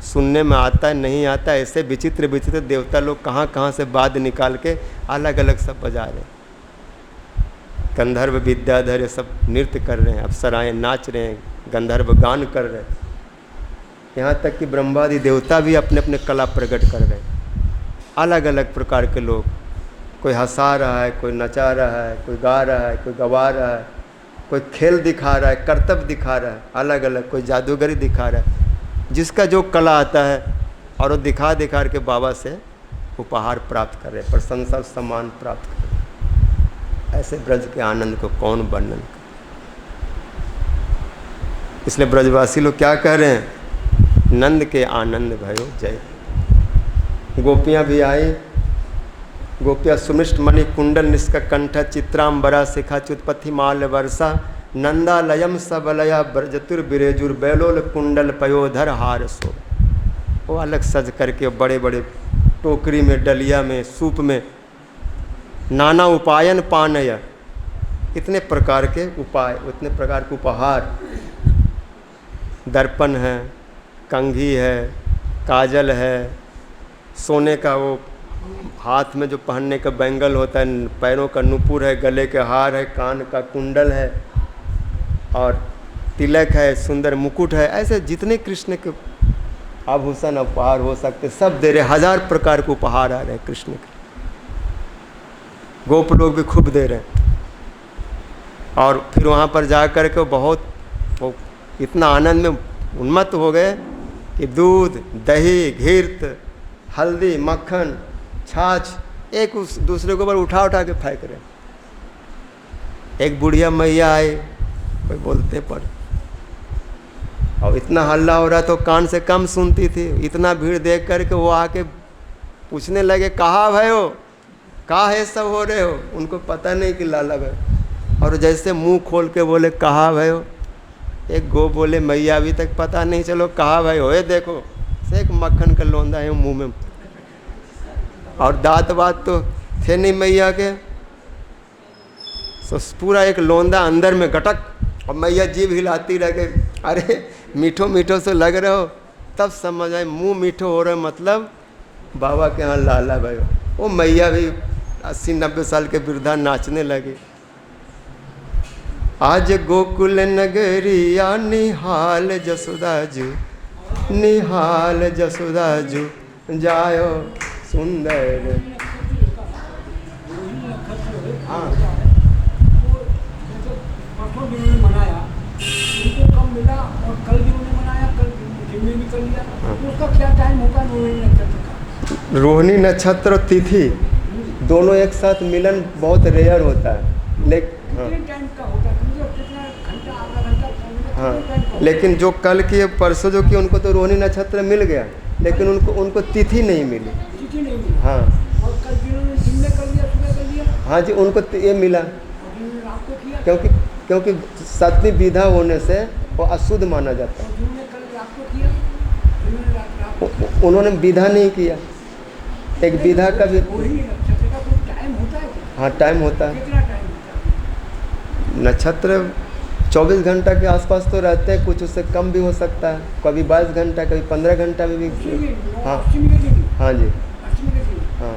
सुनने में आता है नहीं आता। ऐसे विचित्र विचित्र देवता लोग कहाँ कहाँ से वाद्य निकाल के अलग अलग सब बजा रहे हैं। गंधर्व विद्याधर ये सब नृत्य कर रहे हैं, अप्सराएं नाच रहे हैं, गंधर्व गान कर रहे हैं, यहाँ तक कि ब्रह्मादि देवता भी अपने अपने कला प्रकट कर रहे हैं। अलग अलग प्रकार के लोग, कोई हंसा रहा है, कोई नचा रहा है, कोई गा रहा है, कोई गवा रहा है, कोई खेल दिखा रहा है, कर्तव्य दिखा रहा है, अलग अलग, कोई जादूगरी दिखा रहा है, जिसका जो कला आता है, और वो दिखा दिखा के बाबा से उपहार प्राप्त कर रहे हैं, प्रशंसा सम्मान प्राप्त कर रहे हैं। ऐसे ब्रज के आनंद को कौन वर्णन करे। इसलिए ब्रजवासी लोग क्या कह रहे हैं, नंद के आनंद भयो जय। गोपियाँ भी आई, गोपियाँ सुमिष्ट मणि कुंडल निष्कंठ चित्रांबरा शिखा च्युतपथि माल वर्षा नंदालयम सबलया ब्रजतुर्बिरेजुर बैलोल कुंडल पयोधर हार सो। वो अलग सज करके बड़े बड़े टोकरी में, डलिया में, सूप में, नाना उपायन पानय, इतने प्रकार के उपाय, इतने प्रकार के उपहार, दर्पण है, कंघी है, काजल है, सोने का वो हाथ में जो पहनने का बैंगल होता है, पैरों का नुपुर है, गले के हार है, कान का कुंडल है, और तिलक है, सुंदर मुकुट है। ऐसे जितने कृष्ण के आभूषण उपहार हो सकते सब दे रहे। 1000 प्रकार के उपहार आ रहे हैं कृष्ण के। गोप लोग भी खूब दे रहे हैं। और फिर वहाँ पर जा कर के वो इतना आनंद में उन्मत्त हो गए कि दूध, दही, घीर्त, हल्दी, मक्खन, छाछ एक उस दूसरे के ऊपर उठा उठा के फेंक रहे। एक बुढ़िया मैया आई, कोई बोलते पर, और इतना हल्ला हो रहा तो कान से कम सुनती थी। इतना भीड़ देख करके वो आके पूछने लगे, कहाँ भाई हो, कहाँ है सब हो रहे हो। उनको पता नहीं कि लाला भाई, और जैसे मुंह खोल के बोले कहाँ भाई हो। एक गो बोले, मैया अभी तक पता नहीं, चलो कहाँ भाई हो। ये देखो से एक मक्खन का लोंदा है मुंह में, और दांत बात तो थे नहीं मैया के, तो पूरा एक लोंदा अंदर में गटक, और मैया जीभ हिलाती रह गई, अरे मीठो मीठो से लग रहे हो। तब समझ आए मुंह मीठो हो रहा है, मतलब बाबा के यहाँ लाला भाई। वो मैया भी 80-90 साल के वृद्धा नाचने लगी। आज गोकुल नगरिया निहाल जसोदा जू, निहाल जसोदा जू जायो सुंदर। हाँ मनाया, उनको कम मिला, और कल भी उन्होंने मनाया, कल जिम्मे भी कर लिया। तो उसका क्या टाइम होगा रोहिणी नक्षत्र का? रोहिणी नक्षत्र और तिथि दोनों एक साथ मिलन बहुत रेयर होता है, लेकिन टाइम का होता है, कितना घंटा, आधा घंटा। हाँ, लेकिन जो कल की परसों जो की उनको तो रोहिणी नक्षत्र मिल गया, लेकिन उनको तिथि नहीं मिली। तिथि नहीं मिली। हाँ, और कल जिन्होंने दिन में कर लिया, सुबह कर लिया। हाँ जी, उनको ये मिला, रात को किया, क्योंकि सातवीं विधा होने से वो अशुद्ध माना जाता है। उन्होंने विधा नहीं किया। एक विधा का भी टाइम होता है। हाँ, टाइम होता है। कितना टाइम होता है? नक्षत्र 24 घंटा के आसपास तो रहते हैं, कुछ उससे कम भी हो सकता है, कभी 22 घंटा, कभी 15 घंटा में भी। हाँ हाँ जी, हाँ,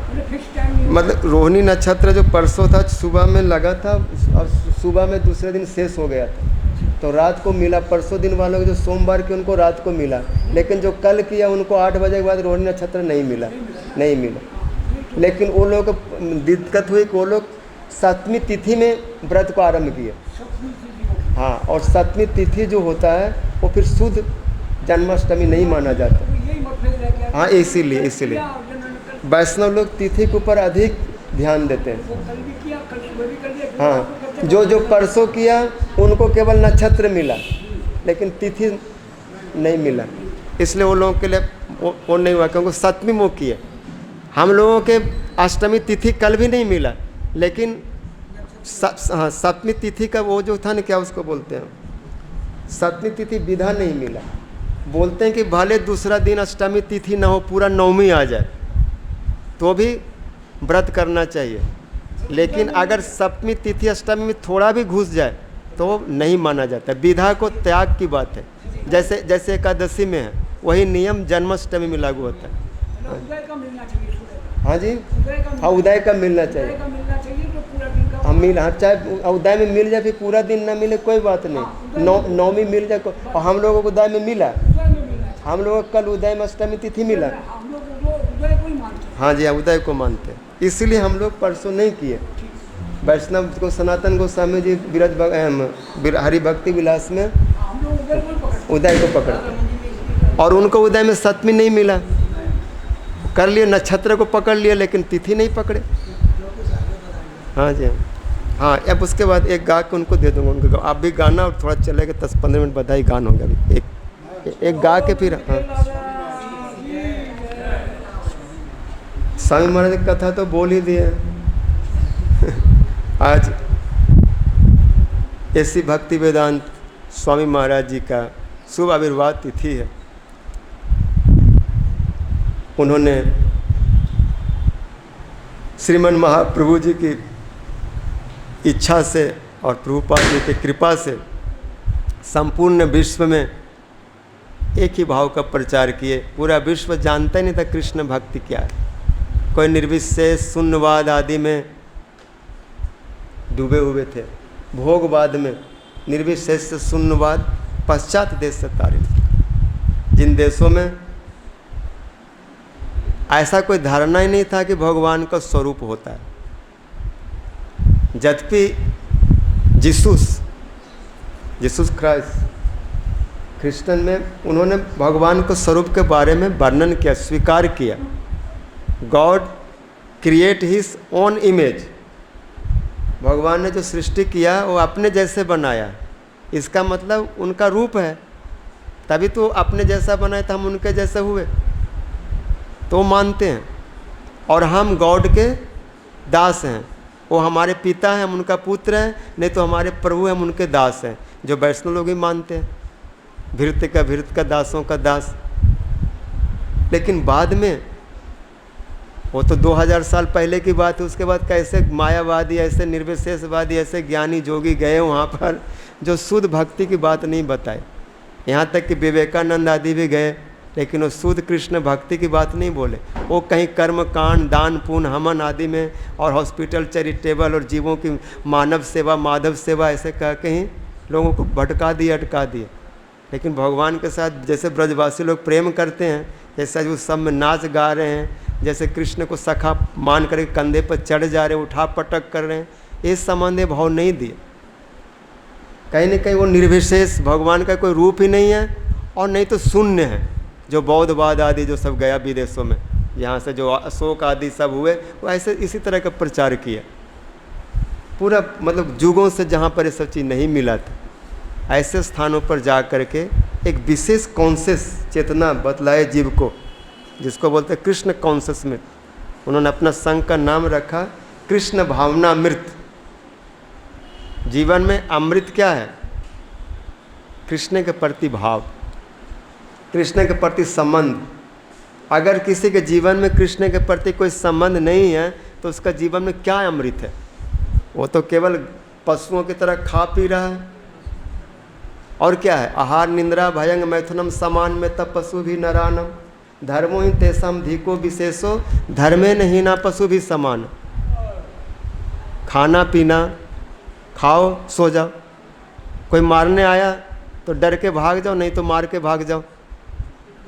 मतलब रोहिणी नक्षत्र जो परसों था सुबह में लगा था, और सुबह में दूसरे दिन शेष हो गया था। तो रात को मिला। परसों दिन वालों को जो सोमवार की उनको रात को मिला, लेकिन जो कल किया उनको 8 बजे के बाद रोहिणी नक्षत्र नहीं मिला, नहीं मिला। लेकिन वो लोग को दिक्कत हुई कि वो लोग 7वीं तिथि में व्रत को आरंभ किए। हाँ, और 7वीं तिथि जो होता है वो फिर शुद्ध जन्माष्टमी नहीं माना जाता। हाँ, इसीलिए वैष्णव लोग तिथि के ऊपर अधिक ध्यान देते हैं। हाँ, जो परसों किया उनको केवल नक्षत्र मिला, लेकिन तिथि नहीं मिला, इसलिए वो लोगों के लिए वो नहीं हुआ, क्योंकि 7वीं मुख किए। हम लोगों के अष्टमी तिथि कल भी नहीं मिला, लेकिन हाँ 7वीं तिथि का वो जो था ना, क्या उसको बोलते हैं, 7वीं तिथि विधा नहीं मिला। बोलते हैं कि भले दूसरा दिन अष्टमी तिथि ना हो, पूरा 9वीं आ जाए तो भी व्रत करना चाहिए, लेकिन अगर 7वीं तिथि अष्टमी में थोड़ा भी घुस जाए तो नहीं माना जाता। विधा को त्याग की बात है, जैसे एकादशी में है वही नियम जन्माष्टमी में लागू होता है। हाँ जी, हाँ उदय का मिलना चाहिए। हम हाँ, चाहे उदय में मिल जाए फिर पूरा दिन ना मिले कोई बात नहीं, 9वीं मिल जाए। और हम लोगों को उदय में मिला, हम लोगों को कल उदय में अष्टमी तिथि मिला। हाँ जी, उदय को मानते हैं, इसलिए हम लोग परसों नहीं किए। वैष्णव को सनातन गोस्वामी जी हरि भक्ति विलास में उदय को पकड़ते, और उनको उदय में 7वीं नहीं मिला, कर लिए नक्षत्र को पकड़ लिया, लेकिन तिथि नहीं पकड़े। हाँ जी, हाँ। अब उसके बाद एक गा के उनको दे दूंगा, उनको आप भी गाना, और थोड़ा चलेगा 10-15 मिनट बधाई गान होगा अभी, एक गा के फिर। हाँ, स्वामी महाराज की कथा तो बोल ही दिए। आज ऐसी भक्ति वेदांत स्वामी महाराज जी का शुभ आविर्भाव तिथि है। उन्होंने श्रीमन महाप्रभु जी की इच्छा से और प्रभुपाद जी की कृपा से संपूर्ण विश्व में एक ही भाव का प्रचार किए। पूरा विश्व जानता ही नहीं था कृष्ण भक्ति क्या है। कोई निर्विशेष शून्यवाद आदि में डूबे हुए थे, भोगवाद में, निर्विशेष शून्यवाद पश्चात देश से तारित। जिन देशों में ऐसा कोई धारणा ही नहीं था कि भगवान का स्वरूप होता है, यद्यपि जीसस क्राइस्ट क्रिश्चियन में उन्होंने भगवान के स्वरूप के बारे में वर्णन किया, स्वीकार किया। God create his own image, भगवान ने जो सृष्टि किया वो अपने जैसे बनाया, इसका मतलब उनका रूप है, तभी तो अपने जैसा बनाया था, हम उनके जैसे हुए, तो मानते हैं। और हम गॉड के दास हैं, वो हमारे पिता हैं, हम उनका पुत्र हैं, नहीं तो हमारे प्रभु हैं, हम उनके दास हैं, जो वैष्णव लोग ही मानते हैं, भृत्य का दासों का दास। लेकिन बाद में, वो तो 2000 साल पहले की बात है, उसके बाद कैसे मायावादी, ऐसे निर्विशेषवादी, ऐसे ज्ञानी जोगी गए वहाँ पर जो शुद्ध भक्ति की बात नहीं बताए। यहाँ तक कि विवेकानंद आदि भी गए, लेकिन वो शुद्ध कृष्ण भक्ति की बात नहीं बोले। वो कहीं कर्म कांड, दान पुण्य, हवन आदि में, और हॉस्पिटल, चैरिटेबल और जीवों की मानव सेवा, माधव सेवा, ऐसे कह के ही लोगों को भटका दिए, अटका दिए। लेकिन भगवान के साथ जैसे ब्रजवासी लोग प्रेम करते हैं, जैसे उस सब में नाच गा रहे हैं, जैसे कृष्ण को सखा मान कर कंधे पर चढ़ जा रहे हैं, उठा पटक कर रहे हैं, इस संबंध भाव नहीं दिए। कहीं न कहीं वो निर्विशेष भगवान का कोई रूप ही नहीं है, और नहीं तो शून्य है। जो बौद्धवाद आदि जो सब गया विदेशों में, यहाँ से जो अशोक आदि सब हुए, वो ऐसे इसी तरह का प्रचार किया। पूरा मतलब युगों से जहाँ पर ये सब चीज़ नहीं मिला था, ऐसे स्थानों पर जा कर के एक विशेष कॉन्शियस चेतना बतलाए जीव को, जिसको बोलते हैं कृष्ण कॉन्शियसनेस। उन्होंने अपना संघ का नाम रखा कृष्ण भावनामृत। जीवन में अमृत क्या है? कृष्ण के प्रति भाव, कृष्ण के प्रति संबंध। अगर किसी के जीवन में कृष्ण के प्रति कोई संबंध नहीं है तो उसका जीवन में क्या अमृत है? वो तो केवल पशुओं की तरह खा पी रहा है। और क्या है? आहार निंद्रा भयंग मैथुनम समान में तब पशु भी नरानम धर्मो ही तेसम धिको विशेषो धर्मे नहीं ना पशु भी समान। खाना पीना, खाओ सो जाओ, कोई मारने आया तो डर के भाग जाओ, नहीं तो मार के भाग जाओ।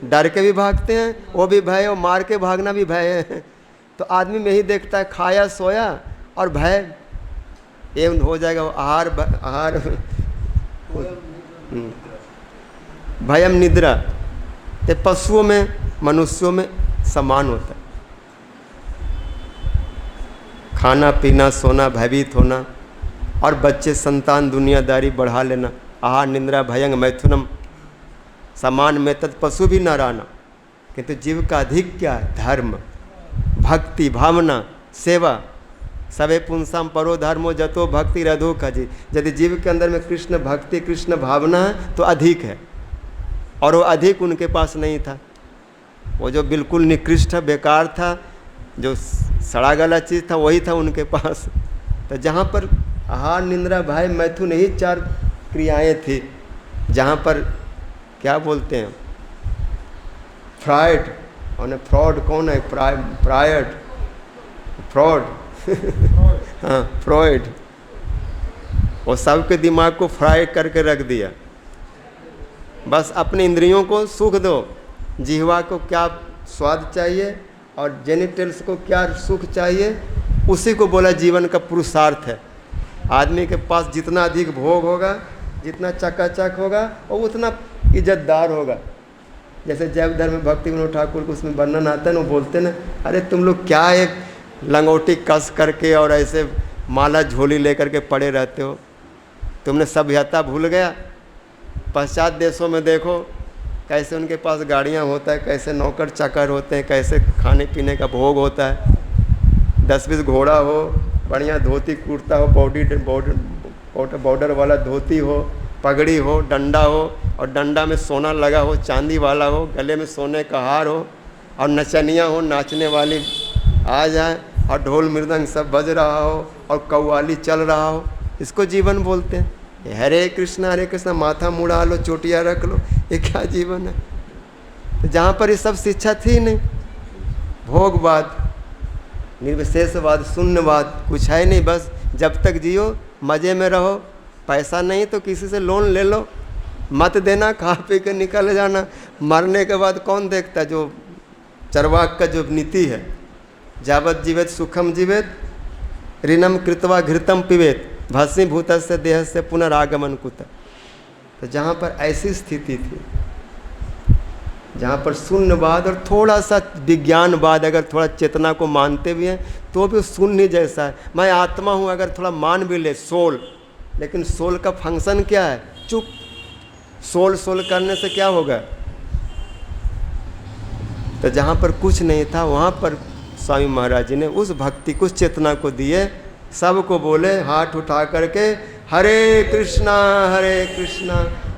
डर के भी भागते हैं, वो भी भय, और मार के भागना भी भय है। तो आदमी में ही देखता है, खाया सोया और भय, ये हो जाएगा आहार आहार भयम निद्रा। ये पशुओं में मनुष्यों में समान होता है। खाना पीना सोना भयभीत होना, और बच्चे संतान दुनियादारी बढ़ा लेना, आहार निद्रा भयंग मैथुनम समान में तत् पशु भी न रहना। किंतु जीव का अधिक क्या है? धर्म, भक्ति, भावना, सेवा। सवे पुंसाम परो धर्मो जतो भक्ति रधो खजी। यदि जीव के अंदर में कृष्ण भक्ति कृष्ण भावना है तो अधिक है, और वो अधिक उनके पास नहीं था। वो जो बिल्कुल निकृष्ट बेकार था, जो सड़ा गला चीज़ था, वही था उनके पास। तो जहाँ पर आहार निंद्रा भय मैथुन यही 4 क्रियाएं थी, जहाँ पर क्या बोलते हैं फ्राइड और फ्रॉड, कौन है फ्रॉड हाँ फ्रॉइड, वो सबके दिमाग को फ्राई करके रख दिया। बस अपने इंद्रियों को सुख दो, जिह्वा को क्या स्वाद चाहिए और जेनिटल्स को क्या सुख चाहिए, उसी को बोला जीवन का पुरुषार्थ है। आदमी के पास जितना अधिक भोग होगा, जितना चकाचक होगा, वो उतना इज्जतदार होगा। जैसे जैव धर्म भक्ति विनोद ठाकुर को उसमें वर्णन आता है ना, वो बोलते ना, अरे तुम लोग क्या एक लंगोटी कस करके और ऐसे माला झोली लेकर के पड़े रहते हो, तुमने सभ्यता भूल गया। पश्चात देशों में देखो कैसे उनके पास गाड़ियाँ होता है, कैसे नौकर चाकर होते हैं, कैसे खाने पीने का भोग होता है। 10-20 घोड़ा हो, बढ़िया धोती कुर्ता हो, बॉर्डर वाला धोती हो, पगड़ी हो, डंडा हो, और डंडा में सोना लगा हो, चांदी वाला हो, गले में सोने का हार हो, और नचनिया हो, नाचने वाली आ जाए, और ढोल मृदंग सब बज रहा हो, और कव्वाली चल रहा हो। इसको जीवन बोलते हैं। हरे कृष्णा माथा मुड़ा लो, चोटियाँ रख लो, ये क्या जीवन है? तो जहाँ पर ये सब शिक्षा थी नहीं, भोगवाद, निर्विशेषवाद, शून्यवाद, कुछ है नहीं। बस जब तक जियो मज़े में रहो, पैसा नहीं तो किसी से लोन ले लो, मत देना, खा पी के निकल जाना। मरने के बाद कौन देखता है? जो चरवाक का जो नीति है, जावत जीवेत सुखम जीवेत ऋणम कृत्वा घृतम पिबेत भस्मीभूत से देह से पुनरागमन कुत। तो जहाँ पर ऐसी स्थिति थी, जहाँ पर शून्यवाद और थोड़ा सा विज्ञानवाद, अगर थोड़ा चेतना को मानते भी हैं तो भी शून्य जैसा है। मैं आत्मा हूँ अगर थोड़ा मान भी ले, सोल, लेकिन सोल का फंक्शन क्या है? चुप। सोल करने से क्या होगा? तो जहाँ पर कुछ नहीं था, वहाँ पर स्वामी महाराज जी ने उस भक्ति को, उस चेतना को दिए। सबको बोले हाथ उठा करके, हरे कृष्णा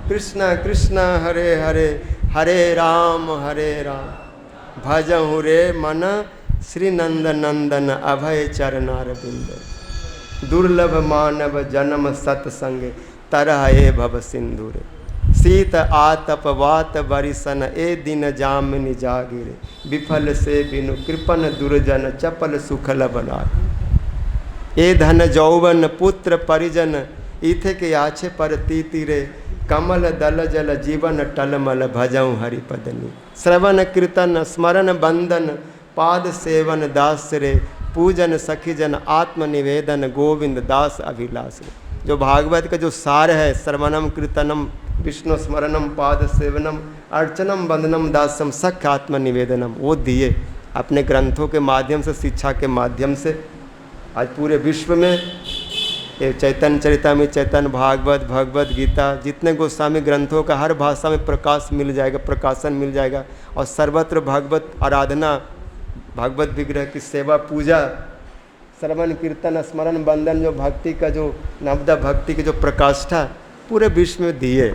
कृष्णा कृष्णा हरे हरे, हरे राम भजहु रे मन श्री नंद नंदन अभय चरणारविंद। दुर्लभ मानव जन्म सत्संग तरह ए भव सिंधुरे। शीत आतप वात बरिसन ए दिन जामिनी जागिरे। विफल से बिनु कृपन दुर्जन चपल सुखल बनाए। ए धन जौवन पुत्र परिजन इथे के आछे पर तीतिरे। कमल दल जल जीवन टलमल भजऊँ हरिपदनी। श्रवण कीर्तन स्मरण बंदन पाद सेवन दास रे। पूजन सखीजन आत्मनिवेदन गोविंद दास अभिलाष रे। जो भागवत का जो सार है, श्रवणम कीर्तनम विष्णु स्मरणम पाद सेवनम अर्चनम वंदनम दासम सख्य आत्मनिवेदनम, वो दिए अपने ग्रंथों के माध्यम से, शिक्षा के माध्यम से। आज पूरे विश्व में ये चैतन्य चरितामृत, चैतन्य भागवत, भगवत गीता, जितने गोस्वामी ग्रंथों का हर भाषा में प्रकाश मिल जाएगा, प्रकाशन मिल जाएगा। और सर्वत्र भागवत आराधना, भागवत विग्रह की सेवा, पूजा, श्रवण कीर्तन स्मरण बंदन, जो भक्ति का जो नवदा भक्ति की जो प्रकाष्ठा पूरे विश्व में दिए।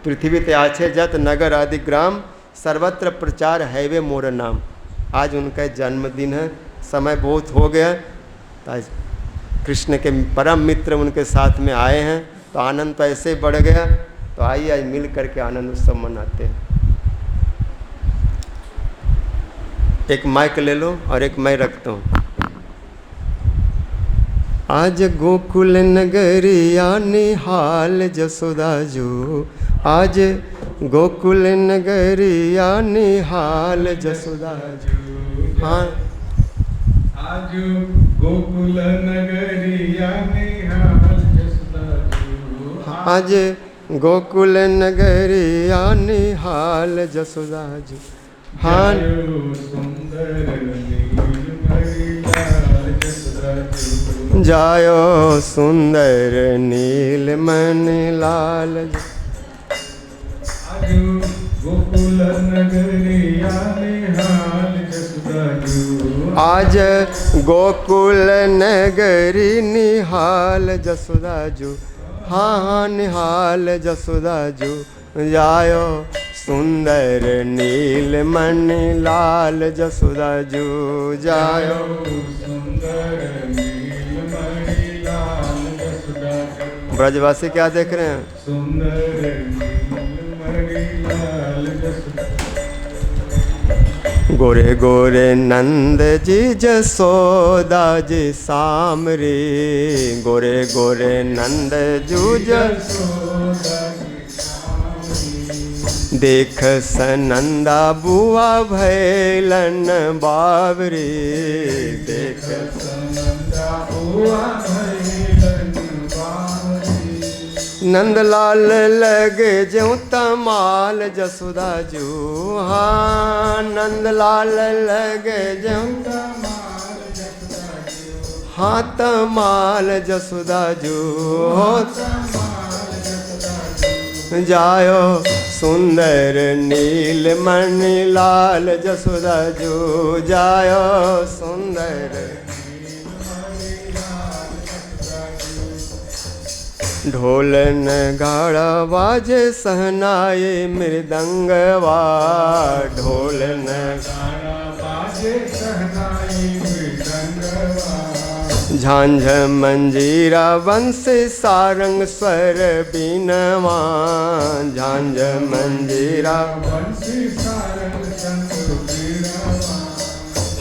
पृथ्वी ते आछे जत नगर आदि ग्राम, सर्वत्र प्रचार हैवे मोर नाम। आज उनका जन्मदिन है, समय बहुत हो गया। आज कृष्ण के परम मित्र उनके साथ में आए हैं, तो आनंद तो ऐसे बढ़ गया। तो आइए आज मिल करके आनंद उत्सव मनाते हैं। एक माइक ले लो और एक मैं रखता हूँ। आज गोकुल नगरिया निहाल जसोदा जो, आज गोकुल नगरिया निहाल जसोदा जो। हाँ आज गोकुल नगरिया निहाल जसोदा जो। आज गोकुल नगरिया निहाल जसोदा जो। हाँ जायो सुंदर नीलमणि लाल जो। आज गोकुल नगरिया निहाल जसोदा जो। आज गोकुल नगरी निहाल जसोदा जो। हाँ हाँ निहाल जसोदा जो। जायो सुंदर नीलमणि लाल जसोदा जो। जायो सुंदर नीलमणि लाल जसोदा जो। ब्रजवासी क्या देख रहे हैं? सुंदर नीलमणि लाल जसोदा। गोरे गोरे नंद जी जसोदा जी सामरे, गोरे गोरे नंद जू जसोदा देख सनंदा बुआ भैलन बावरे, देख सनंदा बुआ भैलन बावरे। नंदलाल लगे ज्यों तमाल जसोदा जो। हाँ नंदलाल लगे ज्यों हाँ तमाल जसोदा जो। जायो सुंदर नीलमणि लाल जसोदा जो। जायो सुंदर ढोल नगाड़ा बाजे सहनाए मृदंगवा, ढोल नगाड़ा बाजे सहनाई मृदंगवा। झांझ मंजीरा बंसी सारंग स्वर बीनवा, झांझ मंजीरा बंसी सारंग शंख बीनवा।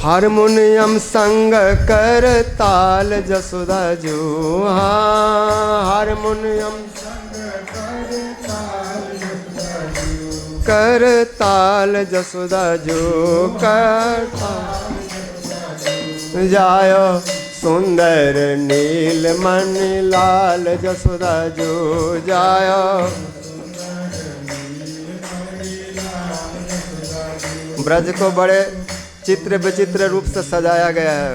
हारमोनियम संग कर ताल जसोदा जो। हाँ हारमोनियम कर ताल जसोदा जो। कर जायो सुंदर नीलमणि लाल जसोदा जो। जायो ब्रज को बड़े चित्र विचित्र रूप से सजाया गया है।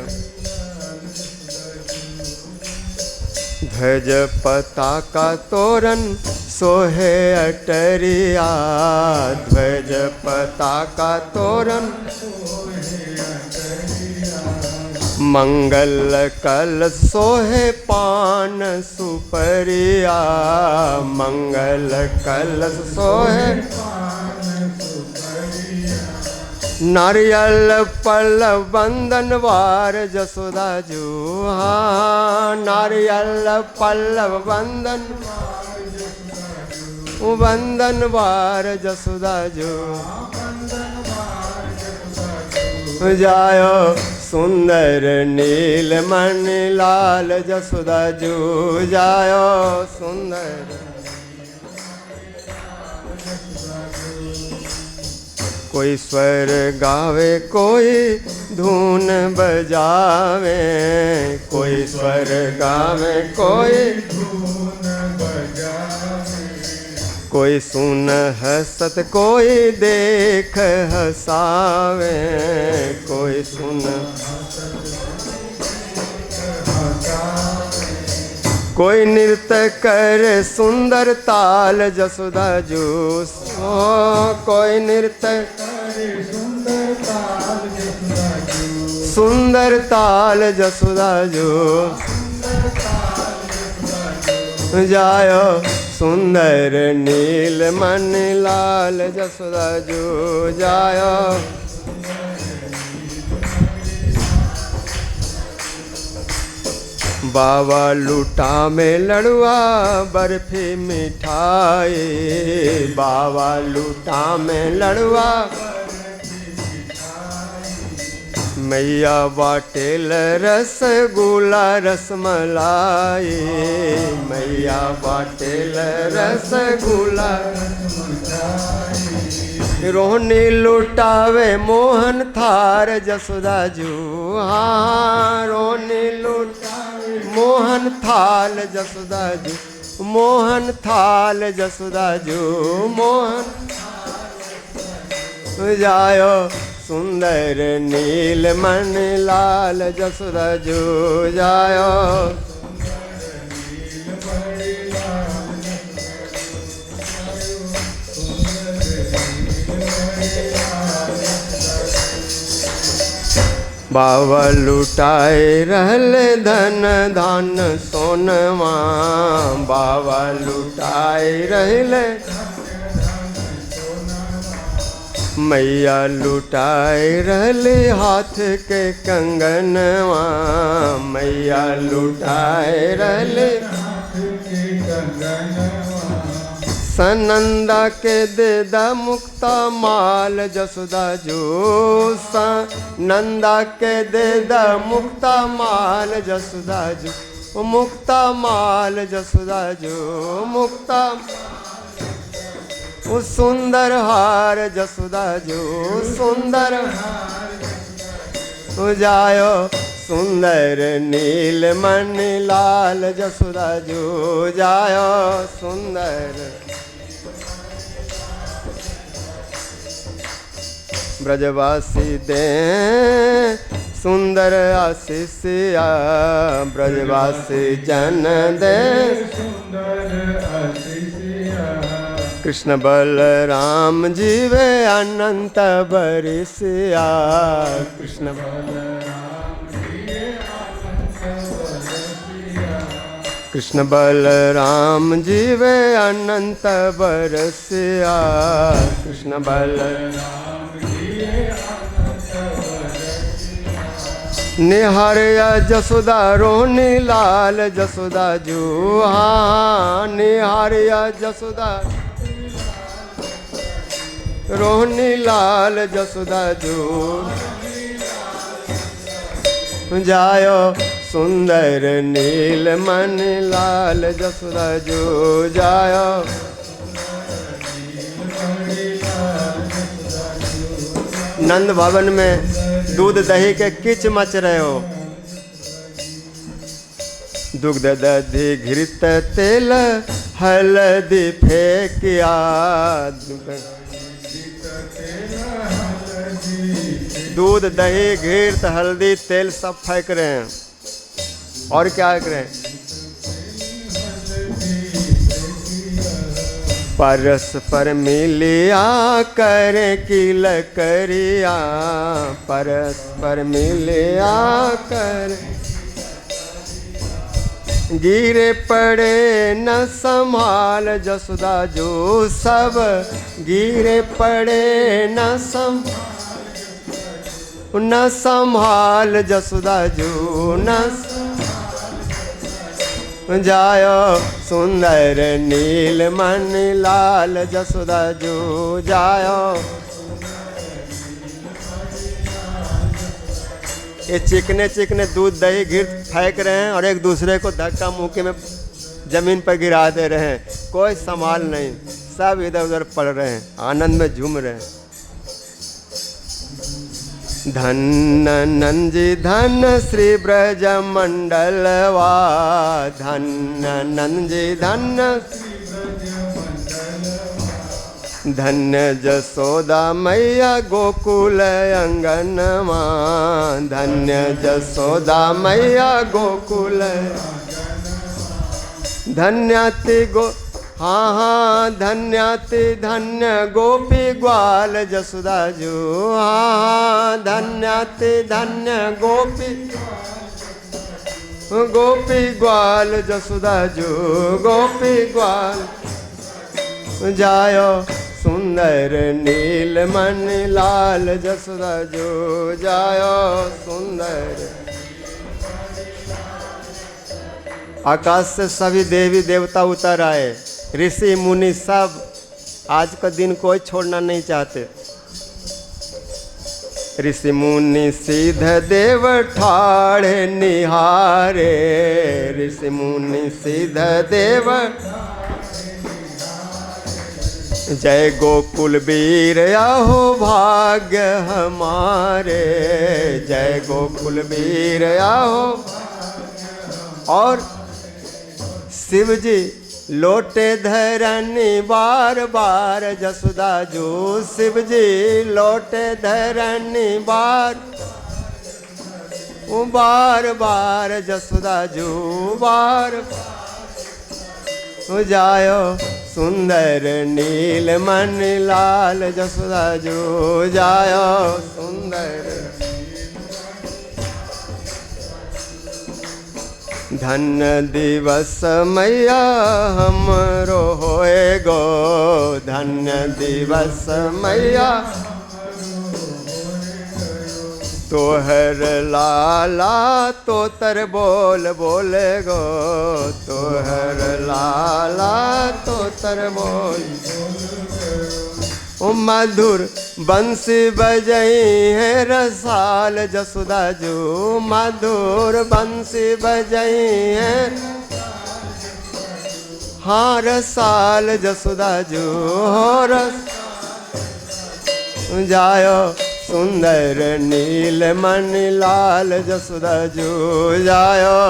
ध्वज पताका तोरण सोहे अटरिया, ध्वज पताका तोरण मंगल कल सोहे पान सुपरिया, मंगल कल सोहे नारियल पल्लव बंदन वार जसोदा जो। हाँ नारियल पल्लव बंदन वंदन वार जसोदा जो। जायो सुंदर नीलमणि लाल जसोदा जो। जायो सुंदर कोई स्वर गावे कोई धुन बजावे, कोई स्वर गावे कोई धुन बजावे। कोई सुन हसत कोई देख हसावे, कोई सुन कोई नृत्य करे सुंदर ताल जसोदा जो। कोई नृत्य सुंदर ताल जसोदा जो। जायो सुंदर नीलमणि लाल जसोदा जो। जायो बाबा लूटा में लड़ुआ बर्फी मिठाई, बाबा लूटा में लड़ुआ मैया बाटेल रसगुल्ला रसमलाई, मैया बाटेल रसगुल्ला रोहनी लुटावे मोहन थार जसोदा जू। हाँ रोहनी लुटावे मोहन थाल जसोदा जू, मोहन थाल जसोदा जू, मोहन जायो सुंदर नील मन लाल जसोदा जू जायो। बाबा लुटाए रहल धन धान सोनवा, बाबा लुटाए रहल मैया लुटाए रहले हाथ के कंगनवा, मैया लुटाए रहले सनंदा के देदा मुक्ता माल जसोदा जो, नंदा के देदा मुक्ता माल जसोदा जो, मुक्ता माल जसोदा जो, मुक्ता सुंदर हार जसोदा जो, सुंदर जायो सुंदर नील मन लाल जसोदा जो जायो सुंदर। ब्रजवासी दे सुंदर आशीषिया, ब्रजवासी जन दे सुंदर आशीषिया। कृष्ण बलराम जीवे अनंत बरिसिया, कृष्ण बलराम जीवे अनंत बरसिया। कृष्ण बलराम जीवे अनंत बरसिया, कृष्ण बलराम निहारिया जसोदा रोहनी लाल जसोदा जू। हाँ निहारिया जसोदा रोहनी लाल जसोदा जू जायो सुंदर नील मन लाल जसोदा जू जायो। नंद भवन में दूध दही के किच मच रहे हो, दुग्ध दधि घृत तेल हल्दी फेंकिया, दूध दही घृत हल्दी तेल सब फेंक रहे हैं और क्या करें। परस्पर मिलिया करे किल करिया, परस्पर मिलिया करे गिरे पड़े न संभाल जसोदा जो, सब गिरे पड़े न संभाल जसोदा जो न जायो सुंदर नील मन लाल जसोदा जो जायो। ये चिकने चिकने दूध दही घी फेंक रहे हैं और एक दूसरे को धक्का मुक्की में जमीन पर गिरा दे रहे हैं, कोई संभाल नहीं, सब इधर उधर पड़ रहे हैं, आनंद में झूम रहे हैं। धन नंजी धन श्री ब्रज मंडलवा, धन नंजी धन धन्य जसोदा मैया गोकुल अंगनमा, धन्य जसोदा मैया गोकुल धन्यति गो हाँ हाँ धन्यति धन्य गोपी ग्वाल जसोदा जो। हाँ धन्यति धन्य गोपी ग्वाल जसोदा जो, गोपी ग्वाल जायो सुंदर नील मन लाल जसोदा जो जायो सुंदर। आकाश से सभी देवी देवता उतर आए, ऋषि मुनि सब आज का दिन कोई छोड़ना नहीं चाहते। ऋषि मुनि सिद्ध देव ठाड़े निहारे, ऋषि मुनि सिद्ध देव। जय गोकुल वीर आहो भाग्य हमारे, जय गोकुल वीर आहो। और शिव जी लोटे धरनी बार बार जसोदा जो, शिव जी लोटे धरनी बार बार जसोदा जो बार। जायो सुंदर नील मन लाल जसोदा जो, जायो सुंदर। धन्य दिवस मैया हमरो होए गो, धन्य दिवस मैया तोहर लाला तोतर बोल बोले गो, तोहर लाला तोतर बोल। ओ मधुर बंसी बजई है रसाल जसोदा जो, मधुर बंसी बजई है हाँ रसाल जसोदा जो रस। जायो सुंदर नील मन लाल जसोदा जो, जायो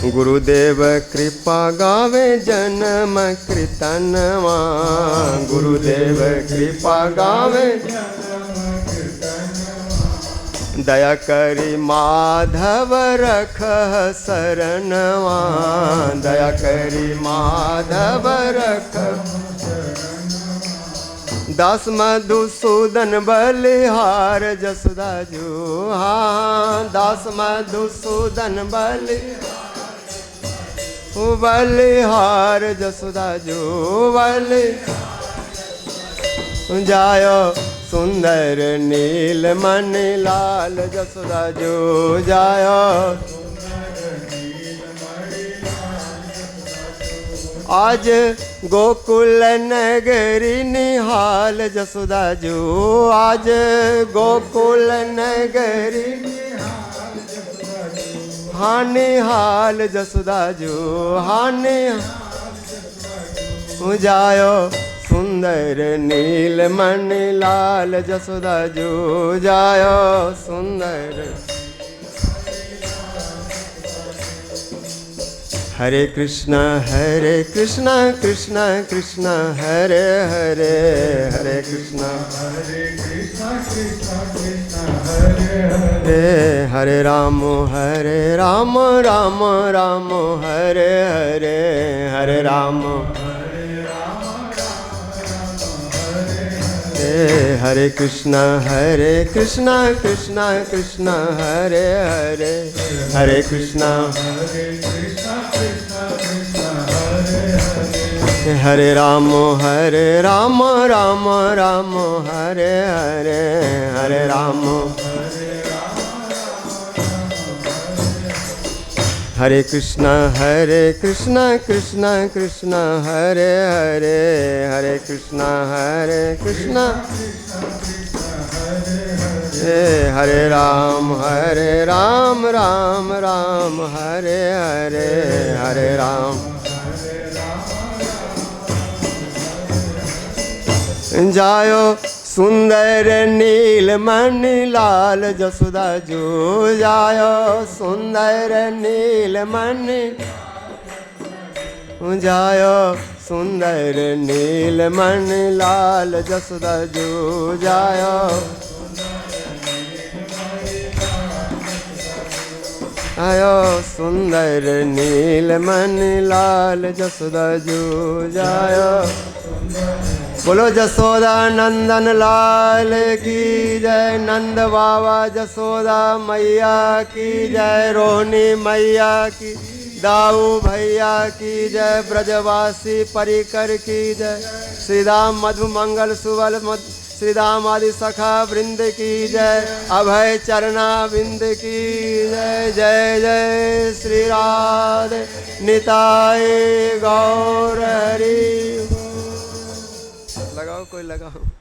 गुरुदेव कृपा गावे जन्म कीर्तनवा, गुरुदेव कृपा गावे दया करी माधव रख शरणवा, दया करी माधव रख। दास मधुसूदन बलिहार जसोदा जो, हाँ दास मधुसूदन बलिहार जसोदा जो बलि। जायो सुंदर नील मन लाल जसोदा जो, जायो आज गोकुल नगरी निहाल जसोदा जो, आज गोकुल नगरी हाँ निहाल जसोदा जो, हाँ जायो सुंदर नील मन लाल जसोदा जो, जायो सुंदर। हरे कृष्णा कृष्णा कृष्णा हरे हरे, हरे कृष्णा कृष्णा कृष्णा हरे हरे, हरे राम राम राम हरे हरे, हरे राम हरे कृष्णा कृष्णा कृष्णा हरे हरे, हरे कृष्णा हरे राम राम हरे हरे, हरे राम हरे कृष्णा कृष्णा हरे हरे, हरे कृष्णा हरे राम राम हरे हरे, हरे राम। जायो सुंदर नील मन लाल जसोदा जो, जायो सुंदर नील मन, जायो सुंदर नील मन लाल जसोदा जो, जायो आयो सुंदर नील मन लाल जसोदा जो, जायो। बोलो जसोदा नंदन लाल की जय, नंद बाबा जसोदा मैया की जय, रोहिणी मैया की, दाऊ भैया की जय, ब्रजवासी परिकर की जय, श्री राम मधु मंगल सुबल श्री दाम आदि सखा वृंद की जय, अभय चरणा बिंद की जय। जय जय श्री राधे निताय गौर हरि। लगाओ कोई लगाओ।